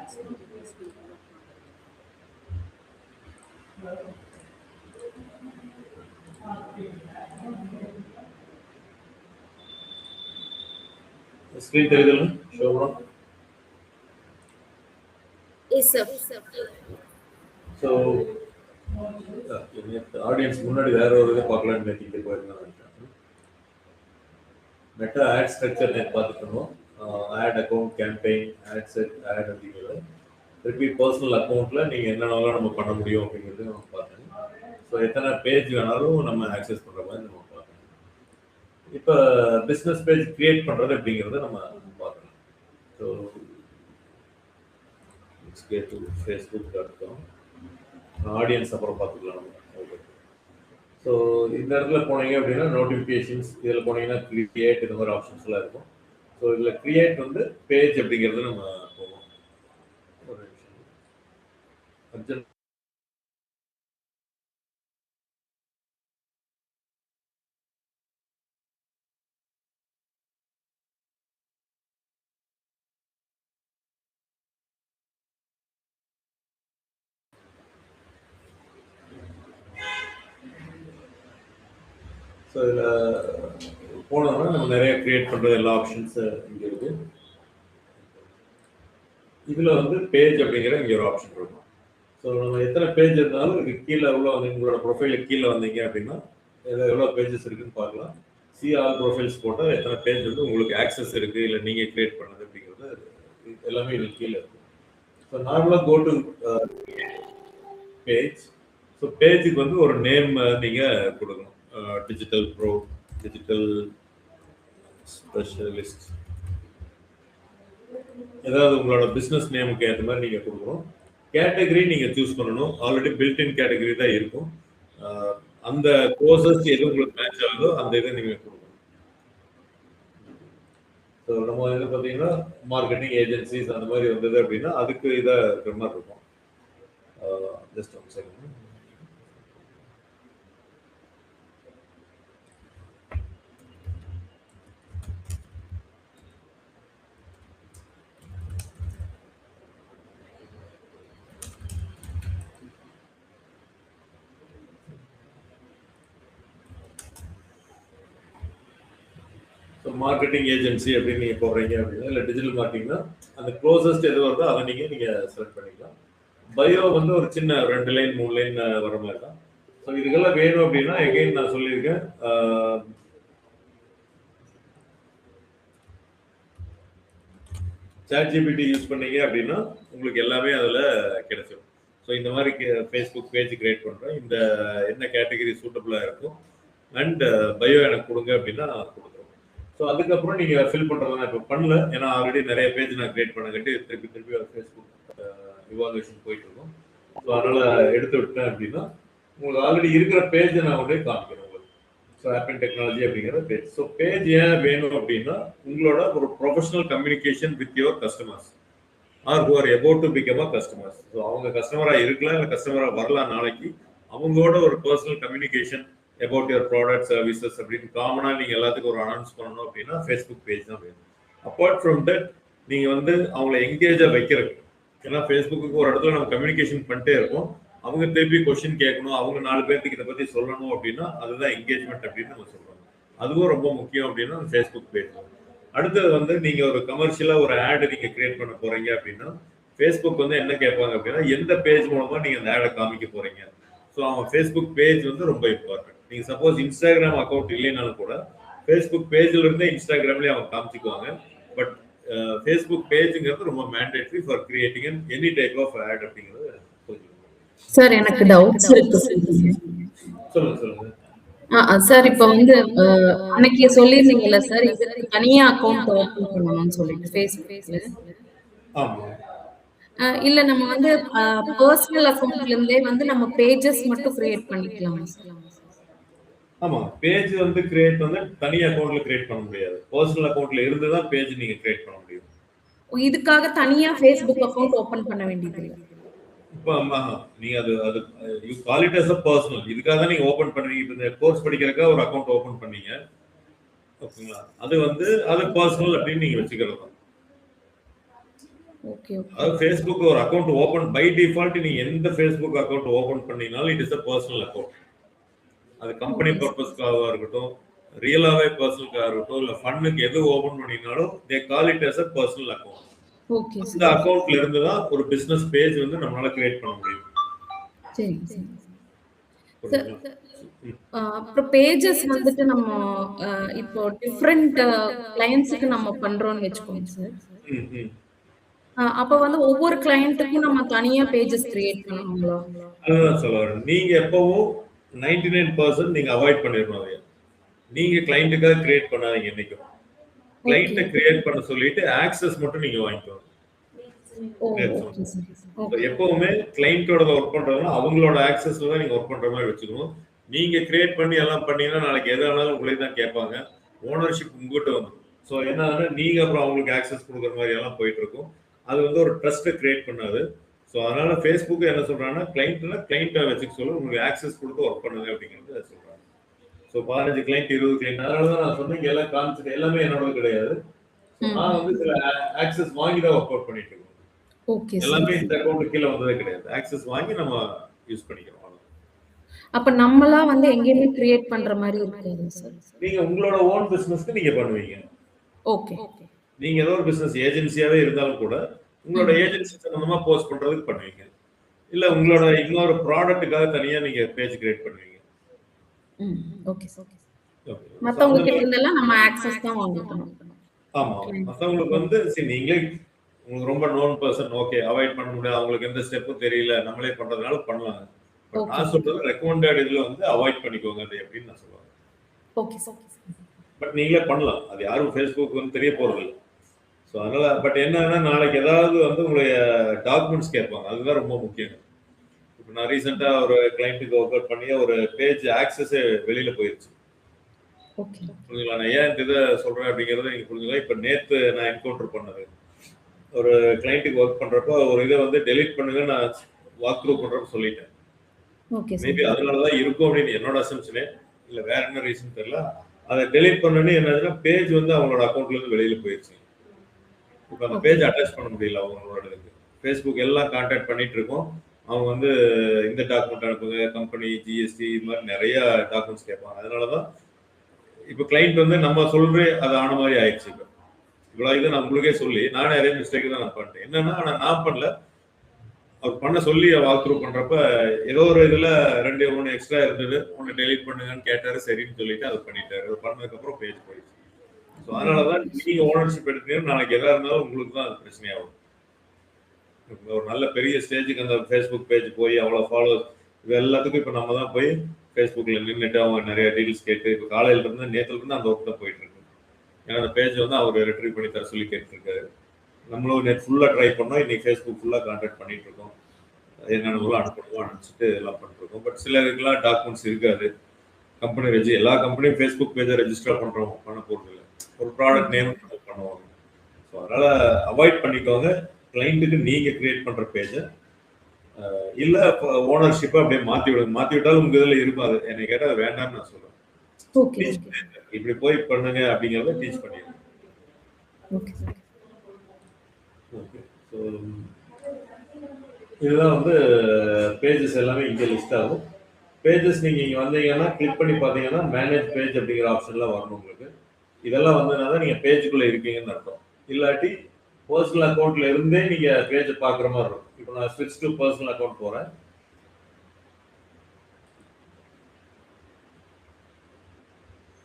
Screen தெரியுதுல Shoba? Yes, sir. So, audience முன்னாடி வேற ஒரு இதை பார்க்கலான்னு நினைக்கிட்டு போயிருந்தாங்க. மெட்டா ஆட் ஸ்ட்ரக்சர் பார்த்துக்கணும். Ad account, campaign, ad set, ad அப்படிங்கிறது திருப்பி பர்சனல் அக்கௌண்ட்ல நீங்கள் என்னென்னலாம் நம்ம பண்ண முடியும் அப்படிங்கிறது நம்ம பார்க்கணும். ஸோ எத்தனை பேஜ் வேணாலும் நம்ம ஆக்சஸ் பண்ணுற மாதிரி நம்ம பார்க்கணும். இப்போ பிஸ்னஸ் பேஜ் கிரியேட் பண்ணுறது அப்படிங்கிறத நம்ம பார்க்கணும். ஸோ facebook.com ஆடியன்ஸ் அப்புறம் பார்த்துக்கலாம் நம்ம. ஓகே. ஸோ இந்த இடத்துல போனீங்க அப்படின்னா நோட்டிஃபிகேஷன்ஸ் இதில் போனீங்கன்னா கிரியேட் இந்த மாதிரி ஆப்ஷன்ஸ்லாம் இருக்கும். ஸோ இதில் கிரியேட் வந்து பேஜ் அப்படிங்கிறது நம்ம போவோம். ஒரு நிமிஷம் அர்ஜென்ட். ஸோ இதில் போனோம்னா நம்ம நிறைய கிரியேட் பண்ணுறது எல்லா ஆப்ஷன்ஸ் இங்கே இருக்குது. இதில் வந்து பேஜ் அப்படிங்கிற இங்கே ஒரு ஆப்ஷன் இருக்கும். ஸோ நம்ம எத்தனை பேஜ் இருந்தாலும் இதுக்கு கீழே எவ்வளோ வந்து உங்களோட ப்ரொஃபைலுக்கு கீழே வந்தீங்க அப்படின்னா எவ்வளோ பேஜஸ் இருக்குதுன்னு பார்க்கலாம். சி ஆல் ப்ரொஃபைல்ஸ் போட்டால் எத்தனை பேஜ் வந்து உங்களுக்கு ஆக்சஸ் இருக்குது இல்லை நீங்கள் கிரியேட் பண்ணது அப்படிங்கிறது எல்லாமே இதுக்கு கீழே இருக்கும். ஸோ நார்மலாக கோ டு பேஜ். ஸோ பேஜுக்கு வந்து ஒரு நேம் நீங்கள் கொடுக்கணும். டிஜிட்டல் ப்ரோ, டிஜிட்டல் ஸ்பெஷலிஸ்ட், ஏதாவது உங்களோட பிஸ்னஸ் நேமுக்கு ஏற்ற மாதிரி நீங்கள் கொடுக்கணும். கேட்டகரி நீங்கள் சூஸ் பண்ணணும். ஆல்ரெடி பில்ட்-இன் கேட்டகரி தான் இருக்கும். அந்த கோர்சஸ் எது உங்களுக்கு மேட்ச் ஆகுதோ அந்த இதை நீங்கள் கொடுக்கணும். ஸோ நம்ம இதில் பார்த்தீங்கன்னா மார்க்கெட்டிங் ஏஜென்சிஸ் அந்த மாதிரி வந்தது அப்படின்னா அதுக்கு இதாக இருக்கிற மாதிரி இருக்கும். Just one second. Marketing agency அப்படின்னு நீங்கள் போடுறீங்க அப்படின்னா இல்லை டிஜிட்டல் மார்க்கெட்டிங்னா அந்த க்ளோசஸ்ட் எது வருதோ அதை நீங்கள் செலக்ட் பண்ணிக்கலாம். பயோ வந்து ஒரு சின்ன 2 லைன் 3 லைன் வர மாதிரி தான். ஸோ இதுக்கெல்லாம் வேணும் அப்படின்னா எகைன் நான் சொல்லியிருக்கேன், ChatGPT யூஸ் பண்ணீங்க அப்படின்னா உங்களுக்கு எல்லாமே அதில் கிடைச்சிடும். ஸோ இந்த மாதிரி ஃபேஸ்புக் பேஜ் கிரியேட் பண்ணுறேன், இந்த என்ன கேட்டகரி சூட்டபுளாக இருக்கும் அண்ட் பயோ எனக்கு கொடுங்க அப்படின்னா கொடுக்குறோம். ஸோ அதுக்கப்புறம் நீங்கள் ஃபில் பண்ணுறது நான் இப்போ பண்ணல, ஏன்னா ஆல்ரெடி நிறைய பேஜ் நான் கிரியேட் பண்ண திருப்பி ஃபேஸ்புக் இவாலுவேஷன் போயிட்டு இருக்கோம். ஸோ அதனால் எடுத்து விட்டேன் அப்படின்னா உங்களுக்கு ஆல்ரெடி இருக்கிற பேஜை நான் கொண்டு காமிக்கிறேன் உங்களுக்கு. ஸோ ஆப்பிள் டெக்னாலஜி அப்படிங்கிற பேஜ். ஸோ பேஜ் ஏன் வேணும் அப்படின்னா உங்களோட ஒரு professional communication with your customers or who are about to become a customers. So அவங்க கஸ்டமராக இருக்கலாம் இல்லை கஸ்டமராக வரலாம், நாளைக்கு அவங்களோட ஒரு personal communication about your product services அப்படின்னு காமனாக நீங்கள் எல்லாத்துக்கும் ஒரு அனௌன்ஸ் பண்ணணும் அப்படின்னா ஃபேஸ்புக் பேஜ் தான் வேணும். அப்பார்ட் ஃப்ரம் தட் நீங்கள் வந்து அவங்கள எங்கேஜாக வைக்கிறது, ஏன்னா ஃபேஸ்புக்கு ஒரு இடத்துல நம்ம கம்யூனிகேஷன் பண்ணிட்டே இருக்கோம், அவங்க திருப்பி கொஸ்டின் கேட்கணும், அவங்க 4 பேர்த்துக்கு இதை பற்றி சொல்லணும் அப்படின்னா அதுதான் என்கேஜ்மெண்ட் அப்படின்னு நம்ம சொல்கிறோம். அதுவும் ரொம்ப முக்கியம் அப்படின்னா ஃபேஸ்புக் பேஜ். அடுத்தது வந்து நீங்கள் ஒரு கமர்ஷியலாக ஒரு ஆடு நீங்கள் கிரியேட் பண்ண போகிறீங்க அப்படின்னா ஃபேஸ்புக் வந்து என்ன கேட்பாங்க அப்படின்னா எந்த பேஜ் மூலமாக நீங்கள் அந்த ஆடை காமிக்க போகிறீங்க. ஸோ அவங்க ஃபேஸ்புக் பேஜ் வந்து ரொம்ப இம்பார்ட்டன்ட். நீங்கள் சப்போஸ் இன்ஸ்டாகிராம் அக்கௌண்ட் இல்லைனாலும் கூட ஃபேஸ்புக் பேஜில் இருந்தே இன்ஸ்டாகிராம்லேயே அவங்க காமிச்சிக்குவாங்க. பட் ஃபேஸ்புக் பேஜுங்கிறது ரொம்ப mandatory for creating any type of ad அப்படிங்கிறது. சார் எனக்கு டவுட்ஸ் இருக்கு. சொல்லுங்க. சார் இப்போ வந்து அன்னைக்கு சொல்லிருந்தீங்கல்ல சார், இதுக்கு தனியா அக்கௌண்ட் ஓபன் பண்ணணும்னு சொல்லிட்டு ஃபேஸ்புக்ல. ஆமா. இல்ல நம்ம வந்து பர்சனல் அக்கௌண்ட்ல இருந்தே வந்து நம்ம பேஜஸ் மட்டும் கிரியேட் பண்ணிக்கலாம் சார். ஆமா, பேஜ் வந்து கிரியேட் வந்து தனி அக்கௌண்ட்ல கிரியேட் பண்ண முடியாது. பர்சனல் அக்கௌண்ட்ல இருந்து தான் பேஜ் நீங்க கிரியேட் பண்ண முடியும். இதுக்காக தனியா ஃபேஸ்புக் அக்கௌண்ட் ஓபன் பண்ண வேண்டியது இல்ல. இப்போ நீங்க அது you call it as a personal. இதுக்காக நீங்க ஓபன் பண்ணுவீங்க. இப்போ இந்த கோர்ஸ் படிக்கிறதுக்காக ஒரு அக்கௌண்ட் ஓபன் பண்ணீங்க, ஓகேங்களா? அது வந்து அது பர்சனல் அப்படின்னு நீங்க வச்சுக்கிறது தான். Okay, okay. அதாவது Facebook ஒரு அக்கவுண்ட் ஓபன் பை டிஃபால்ட் நீங்க எந்த Facebook அக்கவுண்ட் ஓபன் பண்ணீங்கனாலும் it is a personal account. அது கம்பெனி ஓகே சார். பர்பஸ்க்காக இருக்கட்டும், ரியலாவே பர்சனலுக்காக இருக்கட்டும், இல்ல ஃபன்னுக்கு எது ஓபன் பண்ணீங்கனாலும் they call it as a personal account. Okay அந்த சார். அக்கவுண்ட்ல இருந்து தான் ஒரு பிசினஸ் பேஜ் வந்து நம்மளால கிரியேட் பண்ண முடியும். சரிங்க சார். சார், புரியுதுங்களா? ம். அப்புறம் பேஜஸ் வந்துட்டு நம்ம அ இப்போ டிஃபரெண்ட் கிளையண்ட்ஸ்க்கு நம்ம பண்றோம்னு வச்சுக்கோங்க சார். ம், ம். அப்ப வந்து ஒவ்வொரு கிளையண்ட்டுக்கும் நம்ம தனியா பேஜஸ் கிரியேட் பண்ணணுங்களா? அதுதான் சொல்ல வரேன். நீங்க எப்பவும் 99% நீங்க அவாய்ட் பண்ணிடணும் அதைய. நீங்க கிளையண்ட்டுக்காக கிரியேட் பண்ணாதீங்க என்னைக்கும். ஓகே. கிளையண்ட்ட கிரியேட் பண்ண சொல்லிட்டு ஆக்சஸ் மட்டும் நீங்க வாங்கிக்கோங்க. ஓ! நேத்து ஓகே சொன்னேன். சார். So, okay. எப்பவுமே கிளையண்டோட ஒர்க் பண்றதுனா அவங்களோட ஆக்சஸ்ல தான் நீங்க ஒர்க் பண்ற மாதிரி வச்சுக்கணும். நீங்க கிரியேட் பண்ணி எல்லாம் பண்ணீங்கன்னா நாளைக்கு எது ஆனாலும் உங்களே தான் கேட்பாங்க. ஓனர்ஷிப் உங்ககிட்ட வந்துரும். ஸோ என்ன ஆகுதுன்னா நீங்க அப்புறம் அவங்களுக்கு ஆக்சஸ் கொடுக்குற மாதிரி எல்லாம் போயிட்டு இருக்கும். அது வந்து ஒரு ட்ரஸ்ட்டை கிரியேட் பண்ணாது. ஸோ அதனால Facebook என்ன சொல்றாங்கன்னா கிளைண்ட்டை வச்சுக்க சொல்லி உங்களுக்கு ஆக்சஸ் கொடுத்து ஒர்க் பண்ணுங்க அப்படிங்கிறது சொல்றாங்க. ஸோ 15 கிளைண்ட் 20 கிளைண்ட் அதனால தான் நான் சொன்னேன் இங்க எல்லாம் கான்செப்ட் எல்லாமே என்னோட கிடையாது. So, நான் வந்து சில ஆக்சஸ் வாங்கி தான் ஒர்க் அவுட் பண்ணிட்டு இருக்கோம். Okay sir. எல்லாமே இந்த அக்கவுண்ட் கீழ வந்ததே கிடையாது. ஆக்சஸ் வாங்கி நம்ம யூஸ் பண்ணிக்கிறோம். அவ்வளவுதான். அப்ப நம்மளா வந்து எங்கேயுமே கிரியேட் பண்ற மாதிரி இருக்காது சார். நீங்க உங்களோட ஓன் பிசினஸ்க்கு நீங்க பண்ணுவீங்க. ஓகே. நீங்க ஏதோ ஒரு பிசினஸ் ஏஜென்சியாவே இருந்தாலும் கூட உங்களோட ஏஜென்சி சம்பந்தமா போஸ்ட் பண்றதுக்கு பண்ணுவீங்க. இல்ல உங்களோட இன்னொரு ப்ராடக்ட்டுக்காக தனியா நீங்க பேஜ் கிரியேட் பண்ணுவீங்க. ம். Okay sir. ஓகே. ஸோ மத்தவங்க அந்த கிட்ட மாதிரி இருந்தெல்லாம் நம்ம ஆக்சஸ் தான் வாங்கிக்கணும். ஆமா. மத்தவங்களுக்கு வந்து சரி நீங்களே உங்களுக்கு ரொம்ப நோன் பர்சன் ஓகே அவாய்ட் பண்ண முடியாது. அவங்களுக்கு எந்த ஸ்டெப்பும் தெரியல. நம்மளே பண்றதுனால பண்ணலாங்க. But okay. நான் சொல்றது ரெக்கமெண்டட் இதுல வந்து அவாய்ட் பண்ணிக்கோங்க அது எப்படின்னு நான் சொல்லுவேன். Okay sir. பட் நீங்களே பண்ணலாம். அது யாரும் Facebook வந்து தெரிய போறதில்ல. ஸோ அதனால பட் என்னன்னா நாளைக்கு ஏதாவது வந்து உங்களுடைய டாக்குமெண்ட்ஸ் கேட்பாங்க. அதுதான் ரொம்ப முக்கியம். இப்போ நான் ரீசெண்டா ஒரு கிளைண்ட்டுக்கு ஒர்க் அவுட் பண்ணி ஒரு பேஜ் ஆக்சஸே வெளியில போயிருச்சு. ஓகே. புரிஞ்சுங்களா? நான் ஏன் இந்த இதை சொல்றேன் அப்படிங்கிறத நீங்க புரிஞ்சுக்கலாம். இப்போ நேத்து நான் என்கவுண்டர் பண்ணது. ஒரு கிளைண்ட்டுக்கு ஒர்க் பண்றப்போ ஒரு இதை வந்து டெலீட் பண்ணுங்க நான் வாக் த்ரூ பண்றப்ப சொல்லிட்டேன். Okay maybe sir. அதனால தான் இருக்கும் அப்படின்னு என்னோட அசம்ஷனே. இல்ல வேற என்ன ரீசன் தெரியல. அதை டெலீட் பண்ணனே என்னதுன்னா பேஜ் வந்து அவங்களோட அக்கௌண்ட்ல இருந்து வெளியில போயிருச்சு. இப்போ அந்த ஓகே. பேஜ் அட்டாச் பண்ண முடியல அவங்களோட இதுக்கு. Facebook எல்லாம் கான்டாக்ட் பண்ணிட்டு இருக்கோம். அவங்க வந்து இந்த டாக்குமெண்ட் அனுப்புங்க, கம்பெனி, ஜிஎஸ்டி இது மாதிரி நிறைய டாக்குமெண்ட்ஸ் கேட்பாங்க. அதனால தான் இப்போ கிளைண்ட் வந்து நம்ம சொல்ற அது ஆன மாதிரி ஆயிடுச்சு இப்போ. இவ்வளோ இதை நான் உங்களுக்கே சொல்லி நானே அதே மிஸ்டேக் தான் நான் பண்ணிட்டேன். என்னன்னா ஆனால் நான் பண்ணல. அவர் பண்ண சொல்லி வாக் த்ரூ பண்றப்ப ஏதோ ஒரு இதுல 2 3 எக்ஸ்ட்ரா இருந்தது. ஒன்று டெலீட் பண்ணுங்கன்னு கேட்டாரு. சரின்னு சொல்லிட்டு அதை பண்ணிட்டாரு. அது பண்ணதுக்கு அப்புறம் பேஜ் போயிடுச்சு. ஸோ அதனால தான் நீங்க ஓனர்ஷிப் எடுத்தீங்கன்னா நாளைக்கு எதா இருந்தாலும் உங்களுக்கு தான் அது பிரச்சனையாகும். ஒரு நல்ல பெரிய ஸ்டேஜுக்கு அந்த Facebook பேஜ் போய் அவ்வளோ ஃபாலோவர்ஸ் இது எல்லாத்துக்கும் இப்போ நம்ம தான் போய் Facebookல நின்றுட்டு அவங்க நிறைய டீடைல்ஸ் கேட்டு இப்போ காலையில இருந்து நேத்துல இருந்து அந்த ஒர்க் தான் போயிட்டு இருக்கு. ஏன்னா அந்த பேஜ் வந்து அவர் ரிட்ரீவ் பண்ணி தர சொல்லி கேட்டுருக்காரு. நம்மளும் நேற்று ஃபுல்லாக ட்ரை பண்ணோம். இன்னைக்கு Facebook ஃபுல்லாக கான்டாக்ட் பண்ணிட்டு இருக்கோம். என்னென்ன அனுப்பணுமோ அனுப்பிச்சிட்டு எல்லாம் பண்ணிருக்கோம். பட் சிலருக்குலாம் டாக்குமெண்ட்ஸ் இருக்காது. கம்பெனி எல்லா கம்பெனியும் Facebook பேஜை ரெஜிஸ்டர் பண்றோம் பண்ண போறது இல்லை. ஒரு ப்ராடக்ட் நேம் பண்ணுவாங்க. ஸோ அதனால அவாய்ட் பண்ணிக்கோங்க. கிளைண்ட்டுக்கு நீங்க கிரியேட் பண்ற பேஜை இல்ல ஓனர்ஷிப்பை அப்படியே மாத்தி விடுங்க. மாத்தி விட்டாலும் உங்க இதுல இருக்கும். அது என்னை கேட்டால் அது வேண்டாம்னு நான் சொல்றேன். ஓகே. டீச் பண்ணுங்க. இப்படி போய் பண்ணுங்க அப்படிங்கிறத டீச் பண்ணிடுங்க. Okay sir. ஓகே. ஸோ இதுதான் வந்து பேஜஸ் எல்லாமே இங்கே லிஸ்ட் ஆகும். பேஜஸ் நீங்க இங்க வந்தீங்கன்னா கிளிக் பண்ணி பார்த்தீங்கன்னா மேனேஜ் பேஜ் அப்படிங்கிற ஆப்ஷன்லாம் வரணும் உங்களுக்கு. இதெல்லாம் வந்ததுனால தான் நீங்க பேஜுக்குள்ள இருக்கீங்கன்னு அர்த்தம். இல்லாட்டி பர்சனல் அக்கௌண்ட்ல இருந்தே நீங்க பேஜை பார்க்குற மாதிரி இருக்கும். இப்போ நான் ஸ்விட்ச் டு பர்சனல் அக்கௌண்ட் போறேன்.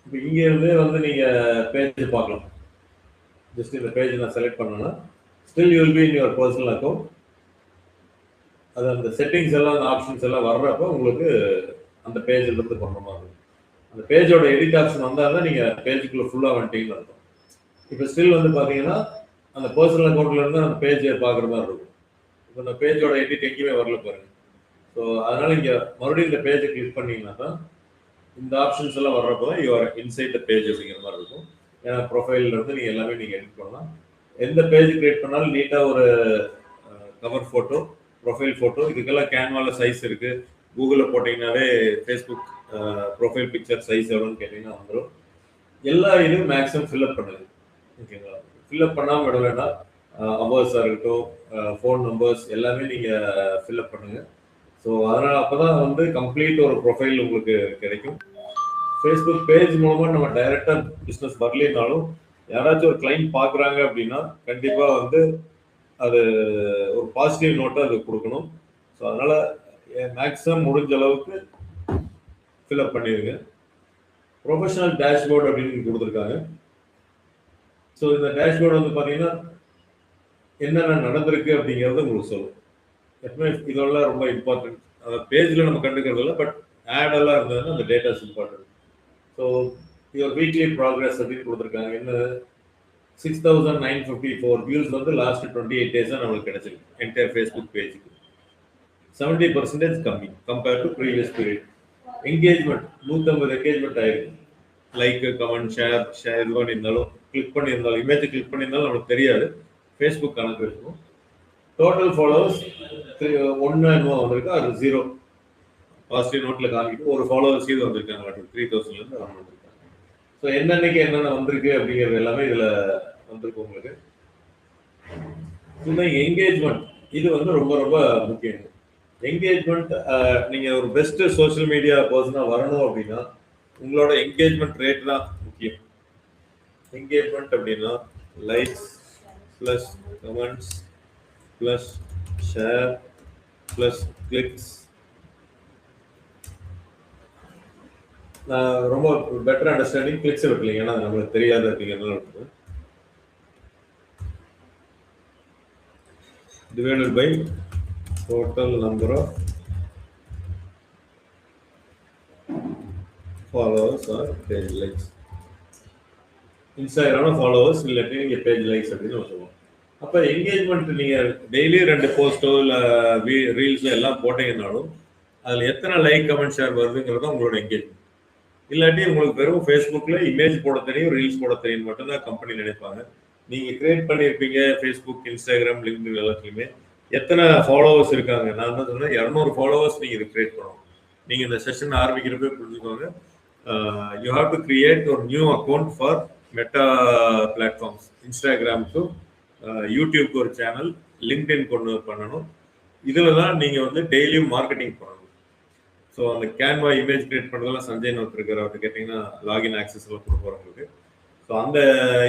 இப்போ இங்க இருந்தே வந்து நீங்க பேஜ் பார்க்கலாம். ஜஸ்ட் இந்த பேஜ் நான் செலக்ட் பண்ணேன்னா still you will be in your personal account. அது அந்த செட்டிங்ஸ் எல்லாம் அந்த ஆப்ஷன்ஸ் எல்லாம் வர்றப்ப உங்களுக்கு அந்த பேஜ்ல இருந்து பண்ற மாதிரி இருக்கும். அந்த பேஜோட எடிட் ஆப்ஷன் வந்தால் தான் நீங்க பேஜுக்குள்ள ஃபுல்லா வந்துட்டீங்கன்னு அர்த்தம். இப்போ ஸ்டில் வந்து பாத்தீங்கன்னா அந்த பர்சனல் அக்கௌண்ட்ல இருந்து அந்த பேஜை பார்க்குற மாதிரி இருக்கும். இப்போ அந்த பேஜோட எடிட் எங்கேயுமே வரல பாருங்க. ஸோ அதனால இங்க மறுபடியும் இந்த பேஜை கிளிக் பண்ணீங்கன்னா தான் இந்த ஆப்ஷன்ஸ் எல்லாம் வர்றப்போ தான் யூஆர் இன்சைட் த பேஜ் அப்படிங்கிற மாதிரி இருக்கும். ஏன்னா ப்ரொஃபைல்ல இருந்து நீங்க எல்லாமே நீங்க எடிட் பண்ணலாம். எந்த பேஜ் கிரியேட் பண்ணாலும் நீட்டா ஒரு கவர் போட்டோ, ப்ரொஃபைல் போட்டோ, இதுக்கெல்லாம் கேன்வால சைஸ் இருக்கு. கூகுளில் போட்டிங்கனாவே ஃபேஸ்புக் ப்ரொஃபைல் பிக்சர் சைஸ் எவ்வளோன்னு கேட்டிங்கன்னா வந்துடும். எல்லா இதுவும் மேக்ஸிமம் ஃபில்அப் பண்ணுது. ஓகேங்களா? ஃபில்அப் பண்ணாமல் விட வேண்டாம். அவர்ஸாக இருக்கட்டும், ஃபோன் நம்பர்ஸ் எல்லாமே நீங்கள் ஃபில்அப் பண்ணுங்க. ஸோ அதனால் அப்போ தான் வந்து கம்ப்ளீட் ஒரு ப்ரொஃபைல் உங்களுக்கு கிடைக்கும். ஃபேஸ்புக் பேஜ் மூலமாக நம்ம டைரெக்டாக பிஸ்னஸ் வரலைனாலும் யாராச்சும் ஒரு கிளைண்ட் பார்க்குறாங்க அப்படின்னா கண்டிப்பாக வந்து அது ஒரு பாசிட்டிவ் நோட்டை அது கொடுக்கணும். ஸோ அதனால் மேக்ஸிமம் முடிஞ்ச அளவுக்கு ஃபில்அப் பண்ணிடுங்க. ப்ரொஃபஷனல் டேஷ்போர்ட் அப்படின்னு கொடுத்துருக்காங்க. ஸோ இந்த டேஷ்போர்டு வந்து பார்த்தீங்கன்னா என்னென்ன நடந்திருக்கு அப்படிங்கிறது உங்களுக்கு சொல்லும். எப்பவுமே இதெல்லாம் ரொம்ப இம்பார்ட்டன்ட். பேஜில் நம்ம கண்டுக்கிறது இல்லை, பட் ஆடெல்லாம் இருந்ததுன்னா அந்த datas important. So your weekly progress அப்படின்னு கொடுத்துருக்காங்க. என்ன 6,954 வியூஸ் வந்து லாஸ்ட் 28 டேஸாக நம்மளுக்கு கிடைச்சிருக்கு என்டையர் ஃபேஸ்புக் பேஜுக்கு. 70% கம்மி compared to previous period. Engagement 150 engagement ஆயிருக்கு. லைக், கமெண்ட், ஷேர் இது பண்ணியிருந்தாலும், கிளிக் பண்ணியிருந்தாலும், இமேஜ் கிளிக் பண்ணியிருந்தாலும் நமக்கு தெரியாது, ஃபேஸ்புக் கணக்கு இருக்கும். டோட்டல் ஃபாலோவர்ஸ் 1 என்னமோ வந்திருக்கு, அது 0 பாசிட்டிவ் நோட்டில் காமிக்கும். ஒரு ஃபாலோவர்ஸ் இது வந்திருக்காங்க 3000லேருந்து அவங்க வந்திருக்காங்க. ஸோ என்னன்னைக்கு என்னென்ன வந்திருக்கு அப்படிங்கிறது எல்லாமே இதில் வந்திருக்கு உங்களுக்கு. இந்த என்கேஜ்மெண்ட் இது வந்து ரொம்ப ரொம்ப முக்கியம். என்கேஜ்மெண்ட் நீங்கள் ஒரு பெஸ்ட் சோஷியல் மீடியா பர்சனாக வரணும் அப்படின்னா உங்களோட என்கேஜ்மெண்ட் ரேட் தான் முக்கியம். என்கேஜ்மெண்ட் அப்படின்னா likes plus comments plus share plus clicks. நான் ரொம்ப பெட்டர் அண்டர்ஸ்டாண்டிங் கிளிக்ஸை விட்டுலீங்க, ஏன்னா அது நம்மளுக்கு தெரியாது அப்படிங்கிறதுனால விட்டுருவேன். Divided by total number of followers or page likes. இன்ஸ்டாகிராமில் ஃபாலோவர்ஸ் இல்லாட்டி நீங்கள் பேஜ் லைக்ஸ் அப்படின்னு நம்ம சொல்லுவோம். அப்போ என்கேஜ்மெண்ட் நீங்கள் டெய்லி 2 போஸ்ட்டோ இல்லை ரீல்ஸோ எல்லாம் போட்டீங்கன்னாலும் அதில் எத்தனை லைக், கமெண்ட், ஷேர் வருதுங்கிறது தான் உங்களோட என்கேஜ்மெண்ட். இல்லாட்டி உங்களுக்கு வெறும் ஃபேஸ்புக்கில் இமேஜ் போட தெரியும், ரீல்ஸ் போட தெரியும் மட்டும்தான் கம்பெனி நினைப்பாங்க. நீங்கள் கிரியேட் பண்ணியிருப்பீங்க ஃபேஸ்புக், இன்ஸ்டாகிராம், லிங்க்டின் எல்லாத்துலையுமே எத்தனை ஃபாலோவர்ஸ் இருக்காங்க. நான் என்ன சொன்னேன், 200 ஃபாலோவர்ஸ் நீங்கள் இது கிரியேட் பண்ணணும். நீங்கள் இந்த செஷன் ஆரம்பிக்கிறப்பே புரிஞ்சுக்கோங்க, யூ ஹாவ் டு கிரியேட் ஒரு new account for Meta platforms. இன்ஸ்டாகிராமுக்கு, யூடியூப்க்கு ஒரு சேனல், லிங்க்டின் கொண்டு பண்ணணும். இதில் தான் நீங்கள் வந்து டெய்லியும் மார்க்கெட்டிங் பண்ணணும். ஸோ அந்த கேன்வா இமேஜ் கிரியேட் பண்ணுறதெல்லாம் சஞ்சய் நோட் இருக்கிற அவர்கிட்ட கேட்டிங்கன்னா லாகின் ஆக்சஸ் எல்லாம் கொடுப்போம் உங்களுக்கு. ஸோ அந்த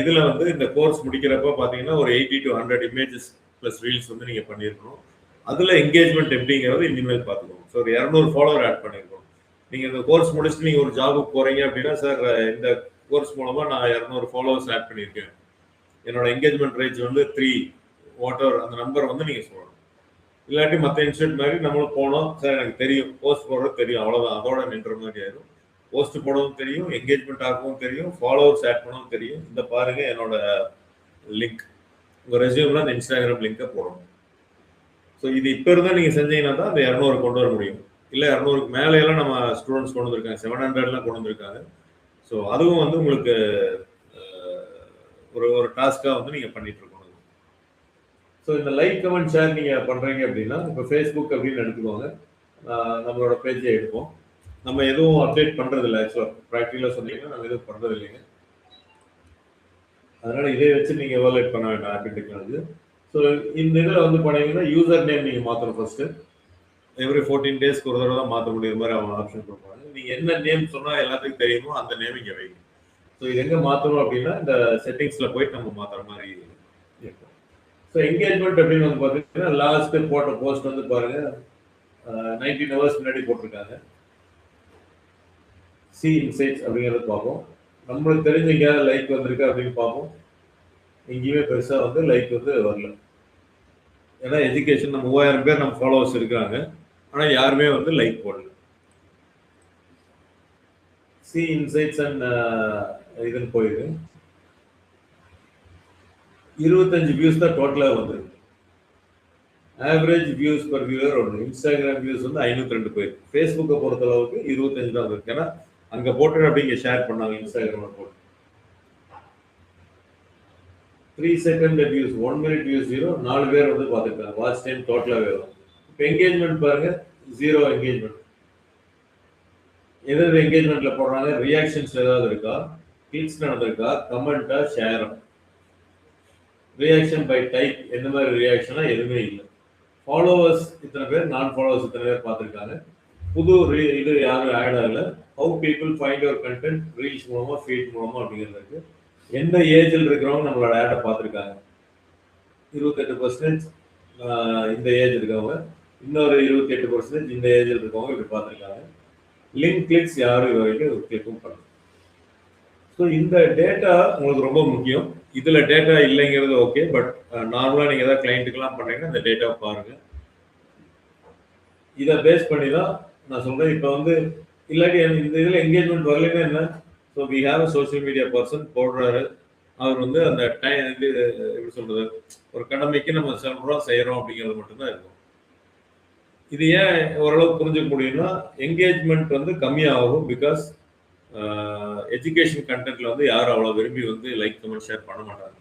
இதில் வந்து இந்த கோர்ஸ் முடிக்கிறப்ப பார்த்தீங்கன்னா ஒரு 80 to 100 இமேஜஸ் ப்ளஸ் ரீல்ஸ் வந்து நீங்கள் பண்ணியிருக்கணும். அதில் என்கேஜ்மெண்ட் எப்படிங்கிறது இனிமேல் பார்த்துக்கணும். ஸோ ஒரு 200 ஃபாலோவர் ஆட் பண்ணியிருக்கணும். நீங்கள் இந்த கோர்ஸ் முடிச்சுட்டு நீங்கள் ஒரு ஜாபுக்கு போகிறீங்க அப்படின்னா, சார் இந்த கோர்ஸ் மூலமாக நான் 200 ஃபாலோவர்ஸ் ஆட் பண்ணியிருக்கேன், என்னோட என்கேஜ்மெண்ட் ரேட் வந்து 3 வாட்டர், அந்த நம்பர் வந்து நீங்கள் சொல்லணும். இல்லாட்டி மற்ற இன்ஸ்டியூட் மாதிரி நம்மளும் போனோம், சார் எனக்கு தெரியும் போஸ்ட் போடுறது தெரியும், அவ்வளோதான், அதோட நின்ற மாதிரி ஆயிடும். போஸ்ட் போடவும் தெரியும், என்கேஜ்மெண்ட் ஆகவும் தெரியும், ஃபாலோவர்ஸ் ஆட் பண்ணவும் தெரியும். இந்த பாருங்க என்னோட லிங்க், உங்கள் ரெஸ்யூமில் அந்த இன்ஸ்டாகிராம் லிங்கை போடணும். ஸோ இது இப்போ இருந்தால் நீங்கள் செஞ்சீங்கன்னா தான் அந்த 200 கொண்டு வர முடியும். இல்லை 200க்கு மேலேயெல்லாம் நம்ம ஸ்டூடெண்ட்ஸ் கொண்டு வந்திருக்காங்க, 700லாம் கொண்டு வந்திருக்காங்க. ஸோ அதுவும் வந்து உங்களுக்கு ஒரு டாஸ்க்காக வந்து நீங்கள் பண்ணிட்டு இருக்கணும். ஸோ இந்த லைக், கமெண்ட், ஷேர் நீங்கள் பண்ணுறீங்க அப்படின்னா, இப்போ ஃபேஸ்புக் அப்படின்னு எடுத்துக்கோங்க, நம்மளோட பேஜை எடுப்போம். நம்ம எதுவும் அப்டேட் பண்ணுறது இல்லை, ஆக்சுவலாக ப்ராக்டிக்கலாக சொன்னீங்கன்னா நம்ம எதுவும் பண்ணுறது இல்லைங்க. அதனால இதை வச்சு நீங்கள் எவாலுவேட் பண்ண வேண்டாம் ஆப்பிள் டெக்னாலஜி. ஸோ இந்த இதில் வந்து பண்ணீங்கன்னா யூசர் நேம் நீங்கள் மாற்றணும். ஃபர்ஸ்ட்டு எவ்ரி 14 டேஸ்க்கு ஒரு தடவை தான் மாற்ற முடியுற மாதிரி அவங்க ஆப்ஷன் கொடுப்பாங்க. நீங்கள் என்ன நேம் சொன்னால் எல்லாத்துக்கும் தெரியுமோ அந்த நேம் இங்கே வைங்க. ஸோ இது எங்கே மாற்றணும் அப்படின்னா இந்த செட்டிங்ஸில் போயிட்டு நம்ம மாற்றுற மாதிரி இருக்கும். ஸோ என்கேஜ்மெண்ட் அப்படின்னு வந்து பார்த்தீங்கன்னா லாஸ்ட்டு போட்ட போஸ்ட் வந்து பாருங்கள் 19 hours முன்னாடி போட்டிருக்காங்க. சி இன்சைட்ஸ் அப்படிங்கிறது பார்ப்போம். நம்மளுக்கு தெரிஞ்ச எங்கேயாவது லைக் வந்திருக்கு அப்படின்னு பார்ப்போம். எங்கேயுமே பெருசாக வந்து லைக் வந்து வரல. ஏன்னா எஜுகேஷன் 3000 பேர் நம்ம ஃபாலோவர்ஸ் இருக்காங்க, ஆனால் யாருமே வந்து லைக் போடல. சி இன்சைட்ஸ் அண்ட் இதுன்னு போயிருக்கு. 25 வியூஸ் தான் டோட்டலாக வந்துருக்கு. ஆவரேஜ் வியூஸ் பர் வியூவர் ஒன்று. இன்ஸ்டாகிராம் வியூஸ் வந்து 502 போயிருக்கு. ஃபேஸ்புக்கை பொறுத்தளவுக்கு 25 தான் வந்துருக்கு. ஏன்னா அங்கே போட்டு அப்படி இங்கே ஷேர் பண்ணாங்க, இன்ஸ்டாகிராமில் போட்டு. 3 செகண்ட் வியூஸ், 1 minute வியூஸ் 0, 4 பேர் வந்து பார்த்துருக்காங்க. வாட்ச் டைம் டோட்டலாகவே வரும். இப்போ என்கேஜ்மெண்ட் பாருங்க, 0 என்கேஜ்மெண்ட். எதாவது என்கேஜ்மெண்ட்ல போடுறாங்க, ரியாக்ஷன்ஸ் ஏதாவது இருக்கா, கிளிக்ஸ் நடந்திருக்கா, கமெண்டா, ஷேரா. ரியாக்ஷன் பை டைப் எந்த மாதிரி ரியாக்ஷனா எதுவுமே இல்லை. ஃபாலோவர்ஸ் இத்தனை பேர், நான் ஃபாலோவர்ஸ் இத்தனை பேர் பார்த்துருக்காங்க. புது இது யாரும் ஆட் ஆகல. How people find your content reels மூலமா, ஃபீட் மூலமா அப்படிங்கிறதுக்கு எந்த ஏஜில் இருக்கிறவங்க நம்மளோட ஆடை பார்த்துருக்காங்க. 28% இந்த ஏஜ் இருக்கவங்க, இன்னொரு 28% இந்த ஏஜில் இருக்கவங்க இப்படி பார்த்துருக்காங்க. லிங்க் கிளிக்ஸ் யாரும் இது வரைக்கும் கிளிக்கும் பண்ணல. ஸோ இந்த டேட்டா உங்களுக்கு ரொம்ப முக்கியம். இதுல டேட்டா இல்லைங்கிறது ஓகே, பட் நார்மலா நீங்க ஏதாவது கிளைண்ட்டுக்கெல்லாம் பண்றீங்கன்னா இந்த டேட்டாவை பாருங்க. இதை பேஸ் பண்ணி தான் நான் சொல்றேன். இப்போ வந்து இல்லாட்டி இந்த இதுல என்கேஜ்மெண்ட் வரலைன்னா என்ன? So we have a social media person போடுறாரு, அவர் வந்து அந்த டைம் இது எப்படி சொல்றது, ஒரு கடமைக்கு நம்ம சொல்றோம் செய்யறோம் அப்படிங்கிறது மட்டும்தான் இருக்கும். இது ஏன் ஓரளவுக்கு புரிஞ்சுக்க முடியும்னா, என்கேஜ்மெண்ட் வந்து கம்மியாகும். பிகாஸ் எஜுகேஷன் கண்டென்ட்ல வந்து யாரும் அவ்வளோ விரும்பி வந்து லைக் கமெண்ட் ஷேர் பண்ண மாட்டாங்க.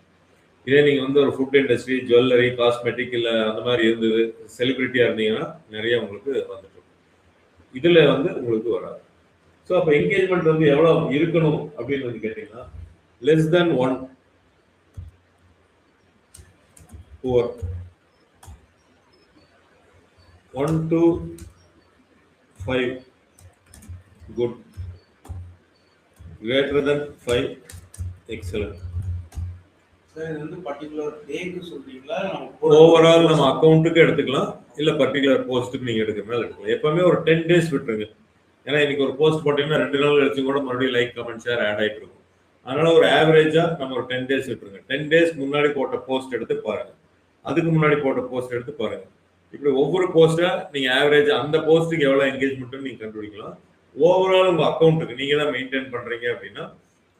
இதே நீங்க வந்து ஒரு ஃபுட் இண்டஸ்ட்ரி, ஜுவல்லரி, காஸ்மெட்டிக் இல்லை அந்த மாதிரி இருந்தது, செலிபிரிட்டியா இருந்தீங்கன்னா நிறைய உங்களுக்கு வந்துட்டு இருக்கும். இதுல வந்து உங்களுக்கு வராது. ஸோ அப்போ என்கேஜ்மெண்ட் வந்து எவ்வளோ இருக்கணும் அப்படின்னு வந்து கேட்டீங்கன்னா, less than 1 poor, 1 to 5 good, greater than 5 excellent. Sir இது வந்து பர்டிகுலர் டேக்கு சொல்றீங்களா? ஓவரால் நம்ம அக்கௌண்ட்டுக்கு எடுத்துக்கலாம், இல்ல பர்டிகுலர் போஸ்ட்டுக்கு நீங்க எடுக்கிறனால எடுக்கலாம். எப்பவுமே ஒரு 10 days விட்டுருங்க. ஏன்னா இன்னைக்கு ஒரு போஸ்ட் போட்டீங்கன்னா 2 நாள் கழிச்சு கூட மறுபடியும் லைக் கமெண்ட் ஷேர் ஆட் ஆகிட்டு இருக்கும். அதனால ஒரு ஆவரேஜா நம்ம ஒரு 10 days விட்டுருங்க. 10 days முன்னாடி போட்ட போஸ்ட் எடுத்து பாருங்க, அதுக்கு முன்னாடி போட்ட போஸ்ட் எடுத்து பாருங்க. இப்படி ஒவ்வொரு போஸ்டா நீங்க ஆவரேஜ் அந்த போஸ்ட்டுக்கு எவ்வளவு என்கேஜ்மெண்ட் நீங்க கண்டுபிடிக்கலாம். ஓவரால் உங்க அக்கௌண்ட்டுக்கு நீங்க தான் மெயின்டைன் பண்றீங்க அப்படின்னா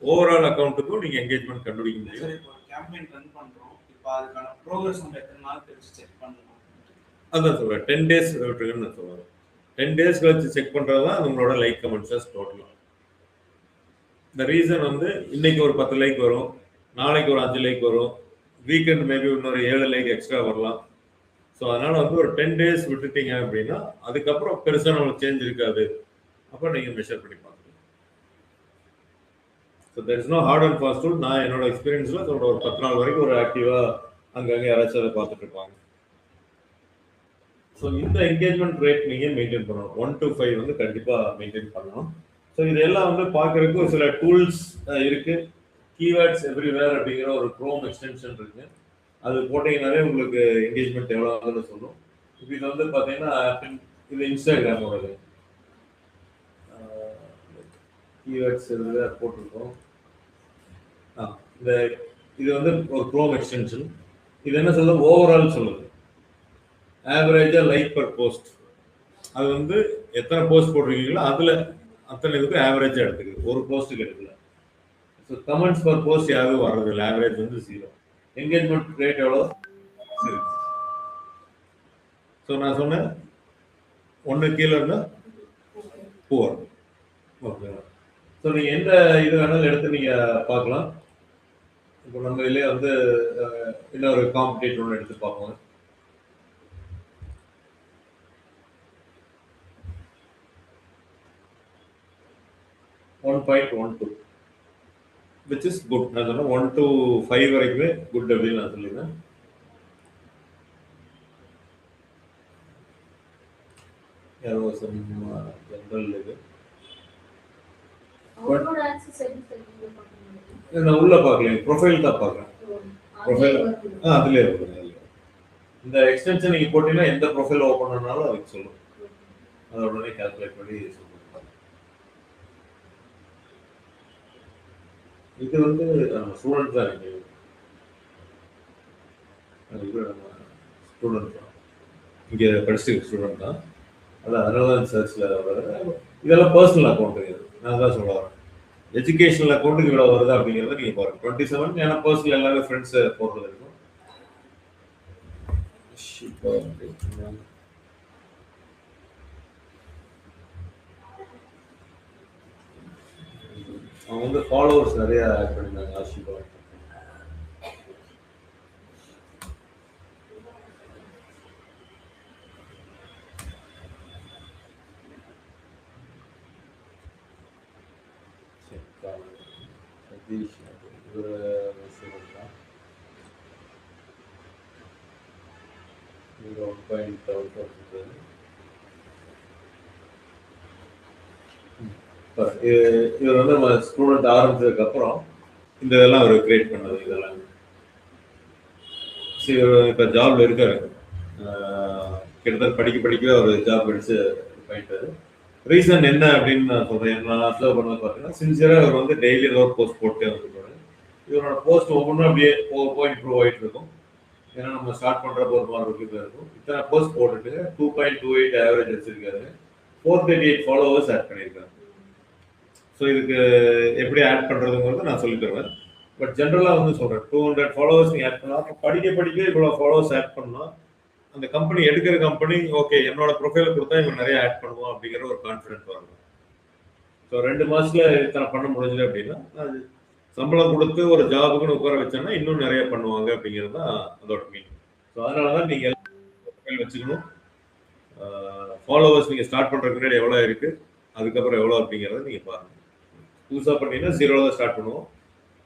ஓவரால் அக்கௌண்ட்டுக்கும் நீங்க என்கேஜ்மெண்ட் கண்டுபிடிக்க முடியும். கேம்பெயின் ரன் பண்றோம், இப்போ அதுக்கான ப்ரோக்ரஸ் நம்ம எத்தனை நாள் கழிச்சு செக் பண்ணலாம்? அதான் சொல்றேன், 10 days விட்டுருங்கன்னு நான் சொல்றேன். 10 days கழிச்சு செக் பண்றது தான் உங்களோட லைக் கமெண்ட்ஸஸ் டோட்டலா. இந்த ரீசன் வந்து இன்னைக்கு ஒரு 10 லைக் வரும், நாளைக்கு ஒரு 5 லைக் வரும், வீக்கெண்ட் மேபி இன்னொரு 7 லைக் எக்ஸ்ட்ரா வரலாம். ஸோ அதனால வந்து ஒரு 10 days விட்டுட்டீங்க அப்படின்னா அதுக்கப்புறம் பெருசாக நம்மளுக்கு சேஞ்ச் இருக்காது. அப்போ நீங்கள் மெஷர் பண்ணி பார்க்கலாம். So there is no hard and fast rule. நான் என்னோட எக்ஸ்பீரியன்ஸில் சொல்கிற ஒரு 10 நாள் வரைக்கும் ஒரு ஆக்டிவாக அங்கங்கே யாராச்சும் அதை பார்த்துட்டு இருப்பாங்க. ஸோ இந்த என்கேஜ்மெண்ட் ரேட் நீங்கள் மெயின்டைன் பண்ணணும். 1 to 5 வந்து கண்டிப்பாக மெயின்டைன் பண்ணணும். ஸோ இதெல்லாம் வந்து பார்க்கறதுக்கு ஒரு சில டூல்ஸ் இருக்கு. கீவேர்ட்ஸ் எவ்ரிவேர் அப்படிங்கிற ஒரு க்ரோம் எக்ஸ்டென்ஷன் இருக்கு. அது போட்டீங்கன்னாலே உங்களுக்கு என்கேஜ்மெண்ட் எவ்வளோ ஆகுதுன்னு சொல்லும். இப்போ இது வந்து பார்த்தீங்கன்னா இது இன்ஸ்டாகிராமோட கீவேர்ட்ஸ் எவ்ரிவேர் போட்டிருக்கோம். இந்த இது வந்து ஒரு க்ரோம் எக்ஸ்டென்ஷன். இது என்ன சொல்லுது, ஓவரால் சொல்லுது. ஆவரேஜா லைக் பர் போஸ்ட், அது வந்து எத்தனை போஸ்ட் போட்டிருக்கீங்களோ அதுல அத்தனை இதுக்கு ஆவரேஜா எடுத்துக்குது, ஒரு போஸ்ட்டுக்கு எடுக்கல. ஸோ கமெண்ட்ஸ் பர் போஸ்ட் யாரும் வர்றதில்லை, ஆவரேஜ் வந்து 0. என்கேஜ்மெண்ட் ரேட் எவ்வளோ? 0. ஸோ நான் சொன்னேன் 1 கீழே இருந்தால் புவர். ஓகே. ஸோ நீங்கள் எந்த இது வேணாலும் எடுத்து நீங்கள் பார்க்கலாம். இப்போ நம்ம இதுலேயே வந்து இன்னொரு காம்படிட்டர் ஒன்று எடுத்து பார்ப்போம். .12 which is good. நான் சொன்னேன் 1 to 5 வரைக்குமே குட் அப்படின்னு நான் சொல்லிடுறேன். ஜெனரல் இது நான் உள்ள பார்க்கல, ப்ரொஃபைல் தான் பார்க்குறேன். ப்ரொஃபைல் அதுலேயே இருக்கும். இந்த எக்ஸ்டென்ஷன் நீங்கள் போட்டீங்கன்னா எந்த ப்ரொஃபைல் ஓப்பன் பண்ணாலும் அதுக்கு சொல்லும், அதை உடனே கால்குலேட் பண்ணி சொல்லுங்க. இது வந்து நம்ம ஸ்டூடெண்ட் தான் இருக்கு, ஸ்டூடெண்ட் தான் இங்கே படிச்சுட்டு ஸ்டூடெண்ட் தான். அதான் அதனால தான் சர்ச்சில் வருது. இதெல்லாம் பர்சனல் அக்கௌண்ட். இது நான் தான் சொல்ல வரேன், எஜுகேஷனல் அக்கௌண்ட்டுக்கு இவ்வளோ வருது அப்படிங்கிறத நீங்கள் பாருங்க. 27 ஏன்னா பர்சனல் எல்லாமே ஃப்ரெண்ட்ஸ் போடுறது இருக்கும். அவங்க வந்து ஃபாலோவர்ஸ் நிறைய ஆட் பண்ணியிருந்தாங்க. ஆஷிபா சதீஷ் இவர் 1.74 இவர் வந்து நம்ம ஸ்டூடெண்ட் ஆரம்பிச்சதுக்கு அப்புறம் இந்த இதெல்லாம் அவர் கிரியேட் பண்ணது இதெல்லாம். சரி, இவர் இப்போ ஜாப்ல இருக்காரு. கிட்டத்தட்ட படிக்கவே அவர் ஜாப் அடிச்சு போயிட்டாரு. ரீசன் என்ன அப்படின்னு நான் சொல்றேன். நான் அப்சர்வ் பண்ணது பார்த்தீங்கன்னா, சின்சியரா அவர் வந்து டெய்லி ஏதோ ஒரு போஸ்ட் போட்டே வந்துருப்பாரு. இவரோட போஸ்ட் ஒவ்வொன்றும் அப்படியே போக இம்ப்ரூவ் ஆகிட்டு இருக்கும். ஏன்னா நம்ம ஸ்டார்ட் பண்றப்போ ஒரு மாதிரி இருக்கும். இத்தனை போஸ்ட் போட்டுட்டு 2.28 ஆவரேஜ் வச்சிருக்காரு. 438 ஃபாலோவர்ஸ் ஆட் பண்ணியிருக்காரு. ஸோ இதுக்கு எப்படி ஆட் பண்றதுங்கிறது நான் சொல்லி தருவேன். பட் ஜென்ரலா வந்து சொல்றேன், 200 ஃபாலோவர்ஸ் நீங்க ஆட் பண்ணலாம். அப்போ படிக்க இவ்வளவு ஃபாலோவர்ஸ் ஆட் பண்ணலாம். அந்த கம்பெனி எடுக்கிற கம்பெனி ஓகே என்னோட ப்ரொஃபைல் கொடுத்தா இவங்க நிறைய ஆட் பண்ணுவோம் அப்படிங்கிற ஒரு கான்ஃபிடென்ட் வரும். ஸோ 2 மாசத்துல இத்தனை பண்ண முடிஞ்சது அப்படின்னா, அது சம்பளம் கொடுத்து ஒரு ஜாபுக்குன்னு உட்கார வச்சோன்னா இன்னும் நிறைய பண்ணுவாங்க அப்படிங்கிறது தான் அதோட மீனிங். ஸோ அதனாலதான் நீங்க ப்ரொஃபைல் வச்சுக்கணும். ஃபாலோவர்ஸ் நீங்க ஸ்டார்ட் பண்றதுக்கு முன்னாடி எவ்வளவு இருக்கு, அதுக்கப்புறம் எவ்வளவு அப்படிங்கிறத நீங்க பாருங்க. புதுசா பண்ணீங்கன்னா 0 தான் ஸ்டார்ட் பண்ணுவோம்.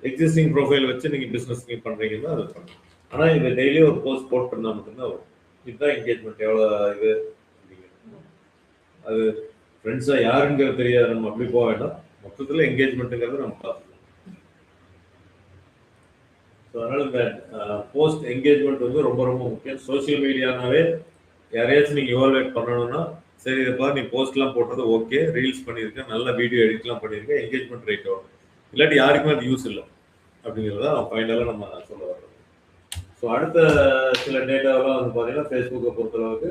எக்ஸிஸ்டிங் ப்ரொஃபைல் வச்சு நீங்க பிசினஸ் பண்றீங்கன்னா அது பண்ணுங்க. ஆனா இந்த டெய்லி ஒரு போஸ்ட் போட் பண்ணா மட்டும்தான் வரும். இதுதான் என்கேஜ்மெண்ட் எவ்வளவு இது அப்படிங்கிறது. அது ஃப்ரெண்ட்ஸா யாருங்கிறது தெரியாது, நம்ம அப்படி போக வேண்டாம். மொத்தத்துல என்கேஜ்மெண்ட்டுங்கிறது நம்ம பார்த்துக்கணும். ஸோ அதனால இந்த போஸ்ட் என்கேஜ்மெண்ட் வந்து ரொம்ப ரொம்ப முக்கியம். சோசியல் மீடியானாவே யாரையாச்சும் நீங்க இவால்வேட் பண்ணணும்னா, சரி இதை பாரு நீ போஸ்ட்லாம் போட்டது ஓகே, ரீல்ஸ் பண்ணியிருக்கேன், நல்ல வீடியோ எடிட்லாம் பண்ணியிருக்கேன், என்கேஜ்மெண்ட் ரேட் வரும். இல்லாட்டி யாருக்குமே அது யூஸ் இல்லை அப்படிங்கிறத ஃபைனலாக நம்ம சொல்ல வர்றோம். ஸோ அடுத்த சில டேட்டாவெல்லாம் வந்து பார்த்தீங்கன்னா, ஃபேஸ்புக்கை பொறுத்தளவுக்கு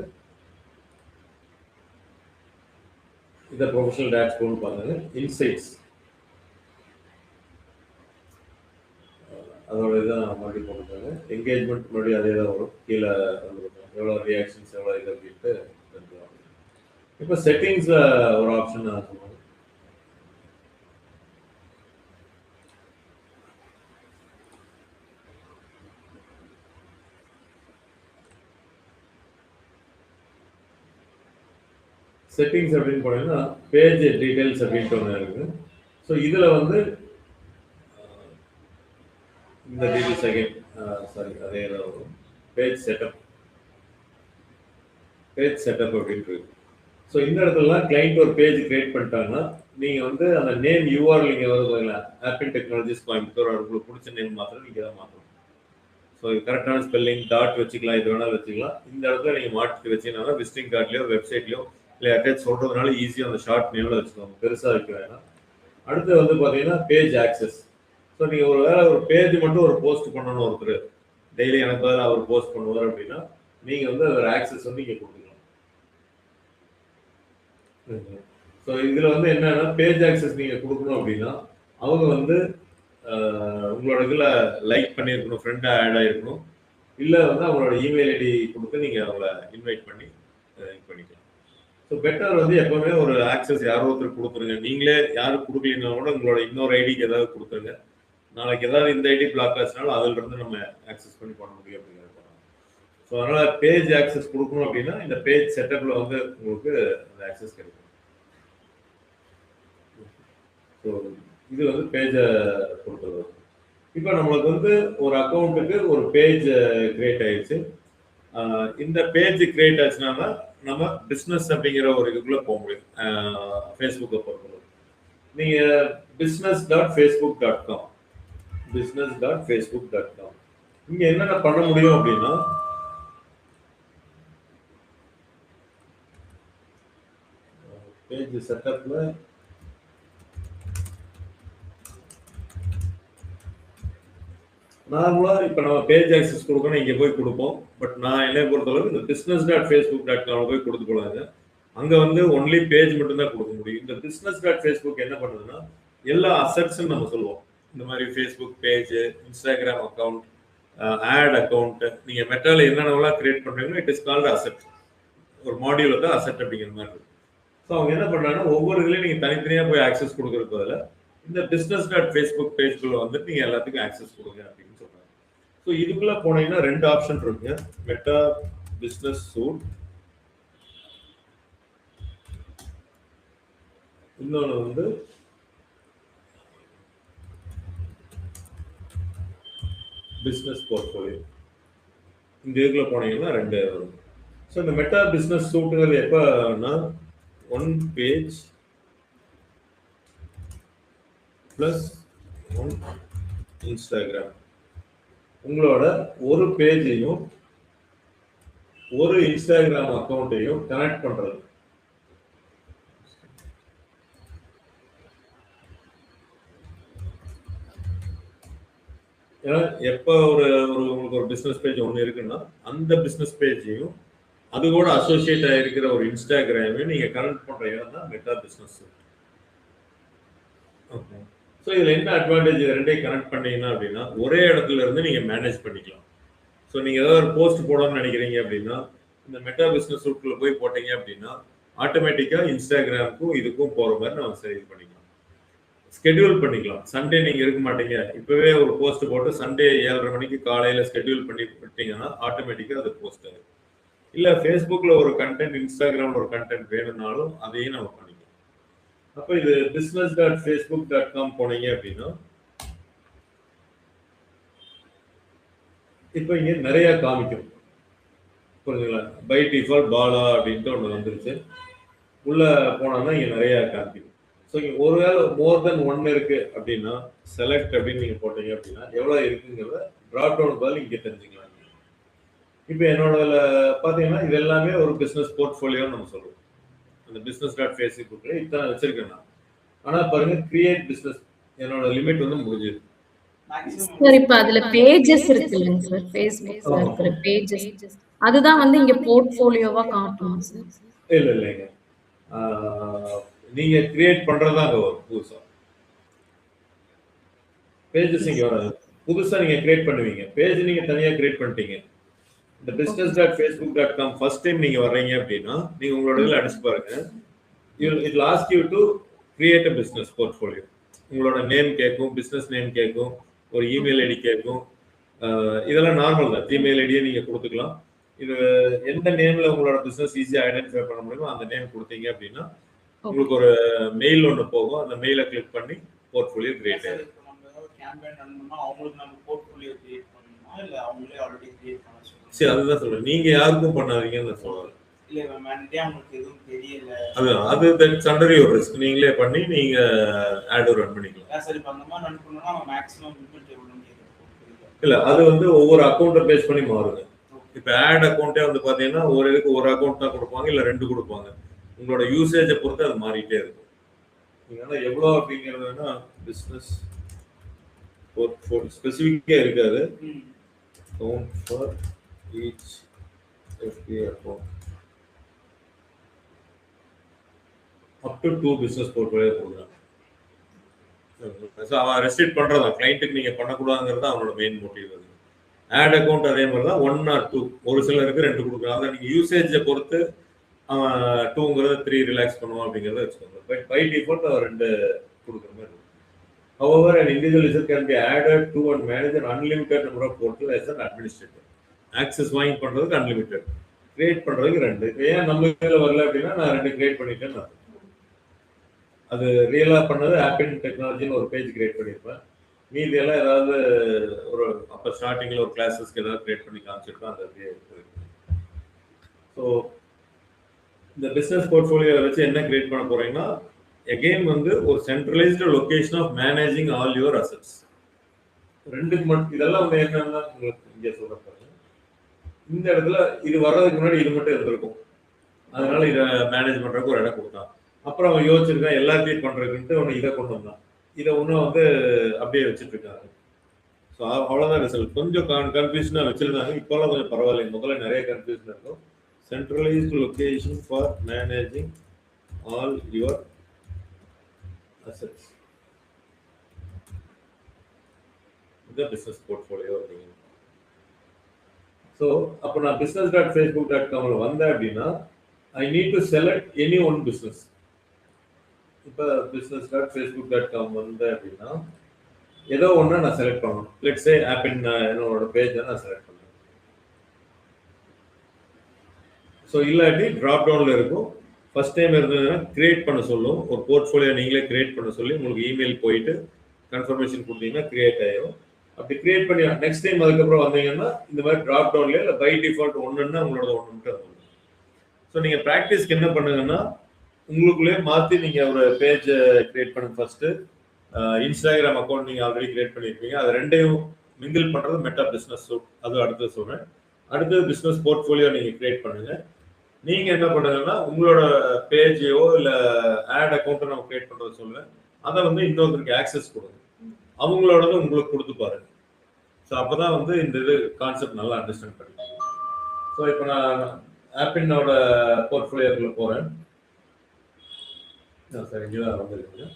இதை ப்ரொஃபஷனல் டேஷ்போர்ட்னு பாருங்க. இன்சைட்ஸ் அதோட இதான் மறுபடியும் போட்டுருக்காங்க. என்கேஜ்மெண்ட் மறுபடியும் அதே தான் வரும். கீழே வந்து எவ்வளோ ரியாக்ஷன்ஸ் எவ்வளோ இது அப்படின்ட்டு தெரிஞ்சுக்கலாம். இப்போ செட்டிங்ஸில் ஒரு ஆப்ஷன் நான் சொல்லுவேன். செட்டிங்ஸ் அப்படின்னு போனீங்கன்னா பேஜ் டீடைல்ஸ் அப்படின்ட்டு ஒன்று இருக்கு. ஸோ இதில் வந்து இந்த டீடைல்ஸ் அகைன் சாரி அதே தான் வரும். பேஜ் செட்டப் அப்படின்ட்டு இருக்கு. ஸோ இந்த இடத்துலலாம் கிளைண்ட் ஒரு பேஜ் கிரியேட் பண்ணிட்டாங்கன்னா, நீங்கள் வந்து அந்த நேம் யூஆர்எல் நீங்கள் வந்து பார்த்தீங்களா, ஆப்பிள் டெக்னாலஜிஸ் கோயம்புத்தூர் உங்களுக்கு பிடிச்ச நேம் மாத்திரம் நீங்கள் தான் மாற்றணும். ஸோ இது கரெக்டான ஸ்பெல்லிங் டாட் வச்சுக்கலாம், இது வேணாலும் வச்சுக்கலாம். இந்த இடத்துல நீங்கள் மாற்றி வச்சீங்கன்னா விசிட்டிங் கார்ட்லையோ வெப்சைட்லையோ இல்லை அட்டாச் சொல்றதுனால ஈஸியாக அந்த ஷார்ட் நேமில் வச்சுக்கோங்க, பெருசாக வைக்க வேணாம். அடுத்து வந்து பார்த்தீங்கன்னா பேஜ் ஆக்சஸ். ஸோ நீங்கள் ஒரு வேலை ஒரு பேஜ் மட்டும் ஒரு போஸ்ட் பண்ணணும், ஒருத்தர் டெய்லி எனக்கு பதில் அவர் போஸ்ட் பண்ணுவார் அப்படின்னா நீங்கள் வந்து ஒரு ஆக்சஸ் வந்து நீங்கள் கொடுத்துக்கலாம். ஸோ இதில் வந்து என்னன்னா பேஜ் ஆக்சஸ் நீங்கள் கொடுக்கணும் அப்படின்னா அவங்க வந்து உங்களோட இதில் லைக் பண்ணியிருக்கணும், ஃப்ரெண்டாக ஆட் ஆகிருக்கணும், இல்லை வந்து அவங்களோட இமெயில் ஐடி கொடுத்து நீங்கள் அவங்கள இன்வைட் பண்ணி இது பண்ணிக்கலாம். ஸோ பெட்டர் வந்து எப்பவுமே ஒரு ஆக்சஸ் யாரோ ஒருத்தர் கொடுத்துருங்க. நீங்களே யாரும் கொடுக்கலன்னா கூட உங்களோட இன்னொரு ஐடிக்கு ஏதாவது கொடுத்துருங்க. நாளைக்கு ஏதாவது இந்த ஐடி பிளாக் ஆச்சுனாலும் அதுல இருந்து நம்ம ஆக்சஸ் பண்ணி பண்ண முடியும் அப்படிங்கிறது. ஸோ அதனால பேஜ் ஆக்சஸ் கொடுக்கணும் அப்படின்னா இந்த பேஜ் செட்டப்ல வந்து உங்களுக்கு அந்த ஆக்சஸ் கிடைக்கும். ஸோ இது வந்து பேஜை கொடுக்குறது. இப்போ நம்மளுக்கு வந்து ஒரு அக்கௌண்ட்டுக்கு ஒரு பேஜ் கிரியேட் ஆயிடுச்சு. இந்த பேஜ் கிரியேட் ஆச்சுன்னா நம்ம பிஸ்னஸ் அப்படிங்கிற ஒரு இதுக்குள்ள போக முடியும். ஃபேஸ்புக்கை பொறுத்தவரை நீங்க business.facebook.com இங்க என்னென்ன பண்ண முடியும் அப்படின்னா, பேஜ் செட்டப்ல நார்மலா இப்ப நம்ம பேஜ் ஆக்சஸ் கொடுக்கணும், இங்க போய் கொடுப்போம். பட் நான் என்னை பொறுத்தளவுக்கு இந்த business.facebook.com போய் கொடுத்து போடாது. அங்க வந்து ஒன்லி பேஜ் மட்டும் தான் கொடுக்க முடியும். இந்த business.facebook என்ன பண்ணுதுன்னா எல்லா அசெட்ஸும் நம்ம சொல்லுவோம். இந்த மாதிரி Facebook page, Instagram account, ad account, நீங்க மெட்டால என்னென்னலாம் கிரியேட் பண்றீங்களோ இட் இஸ் கால்டு அசெட். ஒரு மாடியூல் தான் அசெட் அப்படிங்கிற மாதிரி இருக்கு. ஸோ அவங்க என்ன பண்றாங்கன்னா ஒவ்வொரு இதுலையும் நீங்க தனித்தனியா போய் ஆக்சஸ் கொடுக்கறது பதில் இந்த business.facebook பேஜ்குள்ள வந்துட்டு நீங்க எல்லாத்துக்கும் ஆக்சஸ் கொடுங்க அப்படின்னு சொல்றாங்க. ஸோ இதுக்குள்ள போனீங்கன்னா 2 ஆப்ஷன் இருக்கு. மெட்டா பிஸ்னஸ் சூட், இன்னொன்று வந்து பிஸ்னஸ் போர்ட்ஃபோலியோ. இந்த இதுக்குள்ள போனீங்கன்னா 2 வரும். ஸோ இந்த மெட்டா பிஸ்னஸ் சூட்டுங்கிறது எப்போனா 1 பேஜ் ப்ளஸ் 1 இன்ஸ்டாகிராம். உங்களோட ஒரு பேஜையும் ஒரு இன்ஸ்டாகிராம் அக்கௌண்ட்டையும் கனெக்ட் பண்றது. ஏன்னா எப்போ உங்களுக்கு ஒரு பிஸ்னஸ் பேஜ் ஒன்று இருக்குன்னா அந்த பிஸ்னஸ் பேஜையும் அது கூட அசோசியேட் ஆகிருக்கிற ஒரு இன்ஸ்டாகிராமையும் நீங்கள் கனெக்ட் பண்ணுற இடம் தான் மெட்டா பிஸ்னஸ். ஓகே. ஸோ இதில் என்ன அட்வான்டேஜ், ரெண்டையும் கனெக்ட் பண்ணீங்கன்னா அப்படின்னா ஒரே இடத்துல இருந்து நீங்கள் மேனேஜ் பண்ணிக்கலாம். ஸோ நீங்கள் ஏதாவது ஒரு போஸ்ட் போடணும்னு நினைக்கிறீங்க அப்படின்னா இந்த மெட்டா பிஸ்னஸ் சூட்டில் போய் போட்டீங்க அப்படின்னா ஆட்டோமேட்டிக்காக இன்ஸ்டாகிராமுக்கும் இதுக்கும் போகிற மாதிரி நம்ம சரி பண்ணிக்கலாம், ஸ்கெடியூல் பண்ணிக்கலாம். சண்டே நீங்கள் இருக்க மாட்டீங்க, இப்போவே ஒரு போஸ்ட் போட்டு சண்டே 7:30 மணிக்கு காலையில் ஸ்கெடியூல் பண்ணி விட்டீங்கன்னா ஆட்டோமேட்டிக்காக அது போஸ்ட் ஆகும். இல்லை ஃபேஸ்புக்கில் ஒரு கண்டென்ட், இன்ஸ்டாகிராமில் ஒரு கண்டென்ட் வேணும்னாலும் அதையும் நம்ம பண்ணிக்கலாம். அப்போ இது business.facebook.com போனீங்க அப்படின்னா இப்போ இங்கே நிறைய காமிக்கும், புரிஞ்சுங்களா? பை டிஃபால்ட் பாலா அப்படின்ட்டு ஒன்று வந்துருச்சு. உள்ள போனோம்னா இங்கே நிறைய காமிக்கும். ஸோ இங்கே ஒருவேளை மோர் தென் 1 இருக்கு அப்படின்னா செலக்ட் அப்படின்னு நீங்கள் போட்டீங்க அப்படின்னா எவ்வளோ இருக்குங்கிறத ட்ராப் டவுன் பதில் இங்கே தெரிஞ்சுக்கலாம். இப்போ என்னோட பார்த்தீங்கன்னா இது எல்லாமே ஒரு பிஸ்னஸ் போர்ட்ஃபோலியோன்னு நம்ம சொல்லுவோம். அந்த business.facebook இத்தனை வச்சிருக்கேன் நான். ஆனால் பாருங்க கிரியேட் பிஸ்னஸ் என்னோட லிமிட் வந்து முடிஞ்சது. சார் இப்போ அதுல பேஜஸ் இருக்குல்லைங்க சார், ஃபேஸ்புக்ல இருக்கிற பேஜஸ் அதுதான் வந்து இங்க போர்ட்ஃபோலியோவா காட்டணும் சார்? இல்லைங்க, நீங்க கிரியேட் பண்றதா அங்க வரும். புதுசா பேஜஸ் இங்க வராது, புதுசா நீங்க கிரியேட் பண்ணுவீங்க. பேஜ் நீங்க தனியா கிரியேட் பண்ணிட்டீங்க. இந்த business.facebook.com ஃபர்ஸ்ட் டைம் நீங்க வர்றீங்க அப்படின்னா நீங்க உங்களோட இதில் அடிச்சு பாருங்க. It ask you to create a business portfolio. உங்களோட நேம் கேட்கும், பிஸ்னஸ் நேம் கேட்கும், ஒரு இமெயில் ஐடி கேட்கும். இதெல்லாம் நார்மல் தான். ஜிமெயில் ஐடியை நீங்க கொடுத்துக்கலாம். இது எந்த நேம்ல உங்களோட பிஸ்னஸ் ஈஸியாக ஐடென்டிஃபை பண்ண முடியுமோ அந்த நேம் கொடுத்தீங்க அப்படின்னா உங்களுக்கு ஒரு மெயில் ஒன்று போகும். அந்த மெயிலை கிளிக் பண்ணி போர்ட்ஃபோலியோ கிரியேட் ஆகும். சரி, அதுதான் சொல்றேன். நீங்க யாருக்கும் பண்ணாதீங்கன்னு சொல்றேன். அது தட்ஸ் அண்டர் யுவர் ரிஸ்க். நீங்களே பண்ணி நீங்க ஆட் ரன் பண்ணிக்கலாம். இல்ல, அது வந்து ஒவ்வொரு அக்கௌண்ட்டை பேஸ் பண்ணி மாறுங்க. இப்போ ஆட் அக்கௌண்ட்டே வந்து பாத்தீங்கன்னா ஒரு இதுக்கு ஒரு அக்கௌண்ட் தான் கொடுப்பாங்க, இல்ல 2 கொடுப்பாங்க. உங்களோட யூசேஜை பொறுத்து அது மாறிட்டே இருக்கும். நீங்க எவ்வளோ அப்படிங்கிறதுனா பிஸ்னஸ் ஸ்பெசிஃபிக்கா இருக்காது. Account for each FBA account up to 2 business portfolio கொடுக்குறாங்க. ஸோ அவன் ரெஸ்ட்ரிக்ட் பண்ணுறதா கிளைண்ட்டுக்கு நீங்கள் பண்ணக்கூடாதுங்கிறது அவனோட மெயின் மோட்டிவ். அது ஆட் அக்கௌண்ட் அதே மாதிரி தான் 1 or 2, ஒரு சிலருக்கு 2 கொடுக்குறாங்க. அதை நீங்கள் யூசேஜை பொறுத்து அவன் 2ங்கிறத 3 ரிலாக்ஸ் பண்ணுவான் அப்படிங்கிறத வச்சுக்கோங்க. பட் பை டிஃபால்ட் அவன் 2 கொடுக்குற மாதிரி இருக்கும். However, an individual user can be added to and manage an unlimited number of portals as an administrator. Access வாங்கி பண்றதுக்கு unlimited, கிரியேட் பண்றதுக்கு 2. ஏன் நம்ம இதுல வரல அப்படின்னா நான் 2 கிரியேட் பண்ணிட்டேன். அது ரியலா பண்ணது ஆப்பிள் டெக்னாலஜின்னு ஒரு பேஜ் கிரியேட் பண்ணியிருப்பேன். மீதி எல்லாம் ஏதாவது ஒரு அப்போ ஸ்டார்டிங்ல ஒரு கிளாஸஸ்க்கு ஏதாவது கிரியேட் பண்ணி காமிச்சிருப்பேன். அந்த இருக்குது. ஸோ இந்த பிஸ்னஸ் போர்ட்ஃபோலியோ வச்சு என்ன கிரியேட் பண்ண போறீங்கன்னா again வந்து ஒரு centralized location of managing all your assets. ரெண்டுக்கு மட்டும் இதெல்லாம் வந்து என்னன்னா உங்களுக்கு இங்கே சொல்ல பாருங்க. இந்த இடத்துல இது வர்றதுக்கு முன்னாடி இது மட்டும் இருந்திருக்கும். அதனால இதை மேனேஜ் பண்றதுக்கு ஒரு இடம் கொடுத்தான். அப்புறம் அவன் யோசிச்சிருக்கான் எல்லாத்தையும் பண்றதுக்குன்ட்டு ஒன்று இதை கொண்டு வந்தான். இதை ஒன்றும் வந்து அப்படியே வச்சுட்டு இருக்காங்க. ஸோ அவ்வளோதான் ரிசல்ட். கொஞ்சம் கன்ஃபியூஷனாக வச்சிருந்தாங்க. இப்போலாம் கொஞ்சம் பரவாயில்லை. முதல்ல நிறைய கன்ஃபியூஷன் இருக்கும். Centralised location for managing all your assets. The business portfolio அப்படிங்க. ஸோ அப்போ நான் business.facebook.com வந்தேன் அப்படின்னா I need to select any one business. இப்போ business.facebook.com வந்தேன் அப்படின்னா ஏதோ ஒன்று நான் செலக்ட் பண்ணணும். லெட்ஸ் சே ஆப்பிள் என்னோட பேஜை நான் செலக்ட் பண்ணேன். ஸோ இல்லாட்டி ட்ராப் டவுனில் இருக்கும். ஃபர்ஸ்ட் டைம் இருந்ததுன்னா கிரியேட் பண்ண சொல்லும். ஒரு போர்ட்ஃபோலியோ நீங்களே கிரியேட் பண்ண சொல்லி உங்களுக்கு இமெயில் போயிட்டு கன்ஃபர்மேஷன் கொடுத்தீங்கன்னா கிரியேட் ஆயிடும். அப்படி கிரியேட் பண்ணி நெக்ஸ்ட் டைம் அதுக்கப்புறம் வந்தீங்கன்னா இந்த மாதிரி ட்ராப் டவுன்லேயே இல்லை பை டிஃபால்ட் 1ன்னா உங்களோட 1 வந்துடும். ஸோ நீங்க ப்ராக்டிஸ்க்கு என்ன பண்ணுங்கன்னா உங்களுக்குள்ளேயே மாற்றி நீங்க ஒரு பேஜ் கிரியேட் பண்ணுங்க. ஃபர்ஸ்ட் இன்ஸ்டாகிராம் அக்கௌண்ட் நீங்க ஆல்ரெடி கிரியேட் பண்ணியிருப்பீங்க, அது ரெண்டையும் மிங்கிள் பண்றது மெட்டா பிசினஸ் சூட். அது அடுத்து சொல்றேன். அடுத்து பிசினஸ் போர்ட்ஃபோலியோ நீங்க கிரியேட் பண்ணுங்க. நீங்க என்ன பண்ணுங்கன்னா உங்களோட பேஜையோ இல்ல ஆட் அக்கௌண்ட்டை நம்ம கிரியேட் பண்றது சொல்லுவேன், அதை வந்து இன்னொருத்தருக்கு ஆக்சஸ் கொடுங்க, அவங்களோட உங்களுக்கு கொடுத்து பாருங்க. ஸோ அப்பதான் வந்து இந்த இது கான்செப்ட் நல்லா அண்டர்ஸ்டாண்ட் பண்ணிக்கோங்க. ஸோ இப்போ நான் ஆப்பினோட போர்ட்ஃபோலியோக்குள்ள போறேன். சார் இங்கே தான் வந்துருக்குங்க.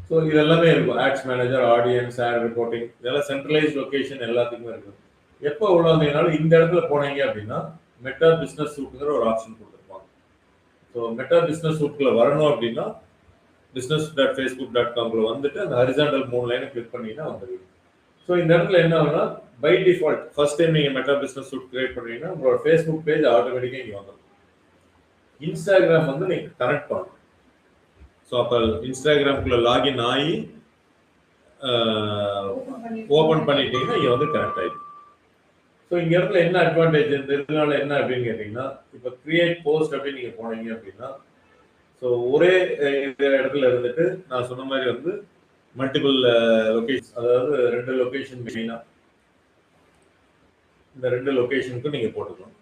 ஸோ இது எல்லாமே இருக்கும். Ads manager, audiences, ad reporting, இதெல்லாம் சென்ட்ரலைஸ் லொகேஷன் எல்லாத்துக்குமே இருக்கும். எப்போ உள்ள வந்தீங்கனாலும் இந்த இடத்துல போனீங்க அப்படின்னா மெட்டா பிஸ்னஸ் சூட்டுங்கிற ஒரு ஆப்ஷன் கொடுத்துருப்பாங்க. ஸோ மெட்டா பிஸ்னஸ் சூட்டுக்குள்ள வரணும் அப்படின்னா business.facebook.com வந்துட்டு அந்த ஹரிசாண்டல் 3 லைனை கிளிக் பண்ணீங்கன்னா வந்துருக்கு. ஸோ இந்த இடத்துல என்ன ஆகுனா பை டிஃபால்ட் ஃபர்ஸ்ட் டைம் நீங்கள் மெட்டா பிஸ்னஸ் சூட் கிரியேட் பண்ணீங்கன்னா உங்களோட ஃபேஸ்புக் பேஜ் ஆட்டோமேட்டிக்காக இங்கே வந்துடும். இன்ஸ்டாகிராம் வந்து நீங்கள் கனெக்ட் பண்ணணும். ஸோ அப்போ இன்ஸ்டாகிராம்குள்ள லாகின் ஆகி ஓப்பன் பண்ணிட்டீங்கன்னா இங்கே வந்து கனெக்ட் ஆகிடும். ஸோ இங்க இடத்துல என்ன அட்வான்டேஜ் இதனால என்ன அப்படின்னு கேட்டீங்கன்னா, இப்போ கிரியேட் போஸ்ட் அப்படின்னு நீங்க போனீங்க அப்படின்னா, ஸோ ஒரே இடத்துல இருந்துட்டு நான் சொன்ன மாதிரி வந்து மல்டிபிள் லொகேஷன், அதாவது 2 லொகேஷன் மெயினா, இந்த 2 லொகேஷனுக்கும் நீங்க போட்டுக்கலாம்.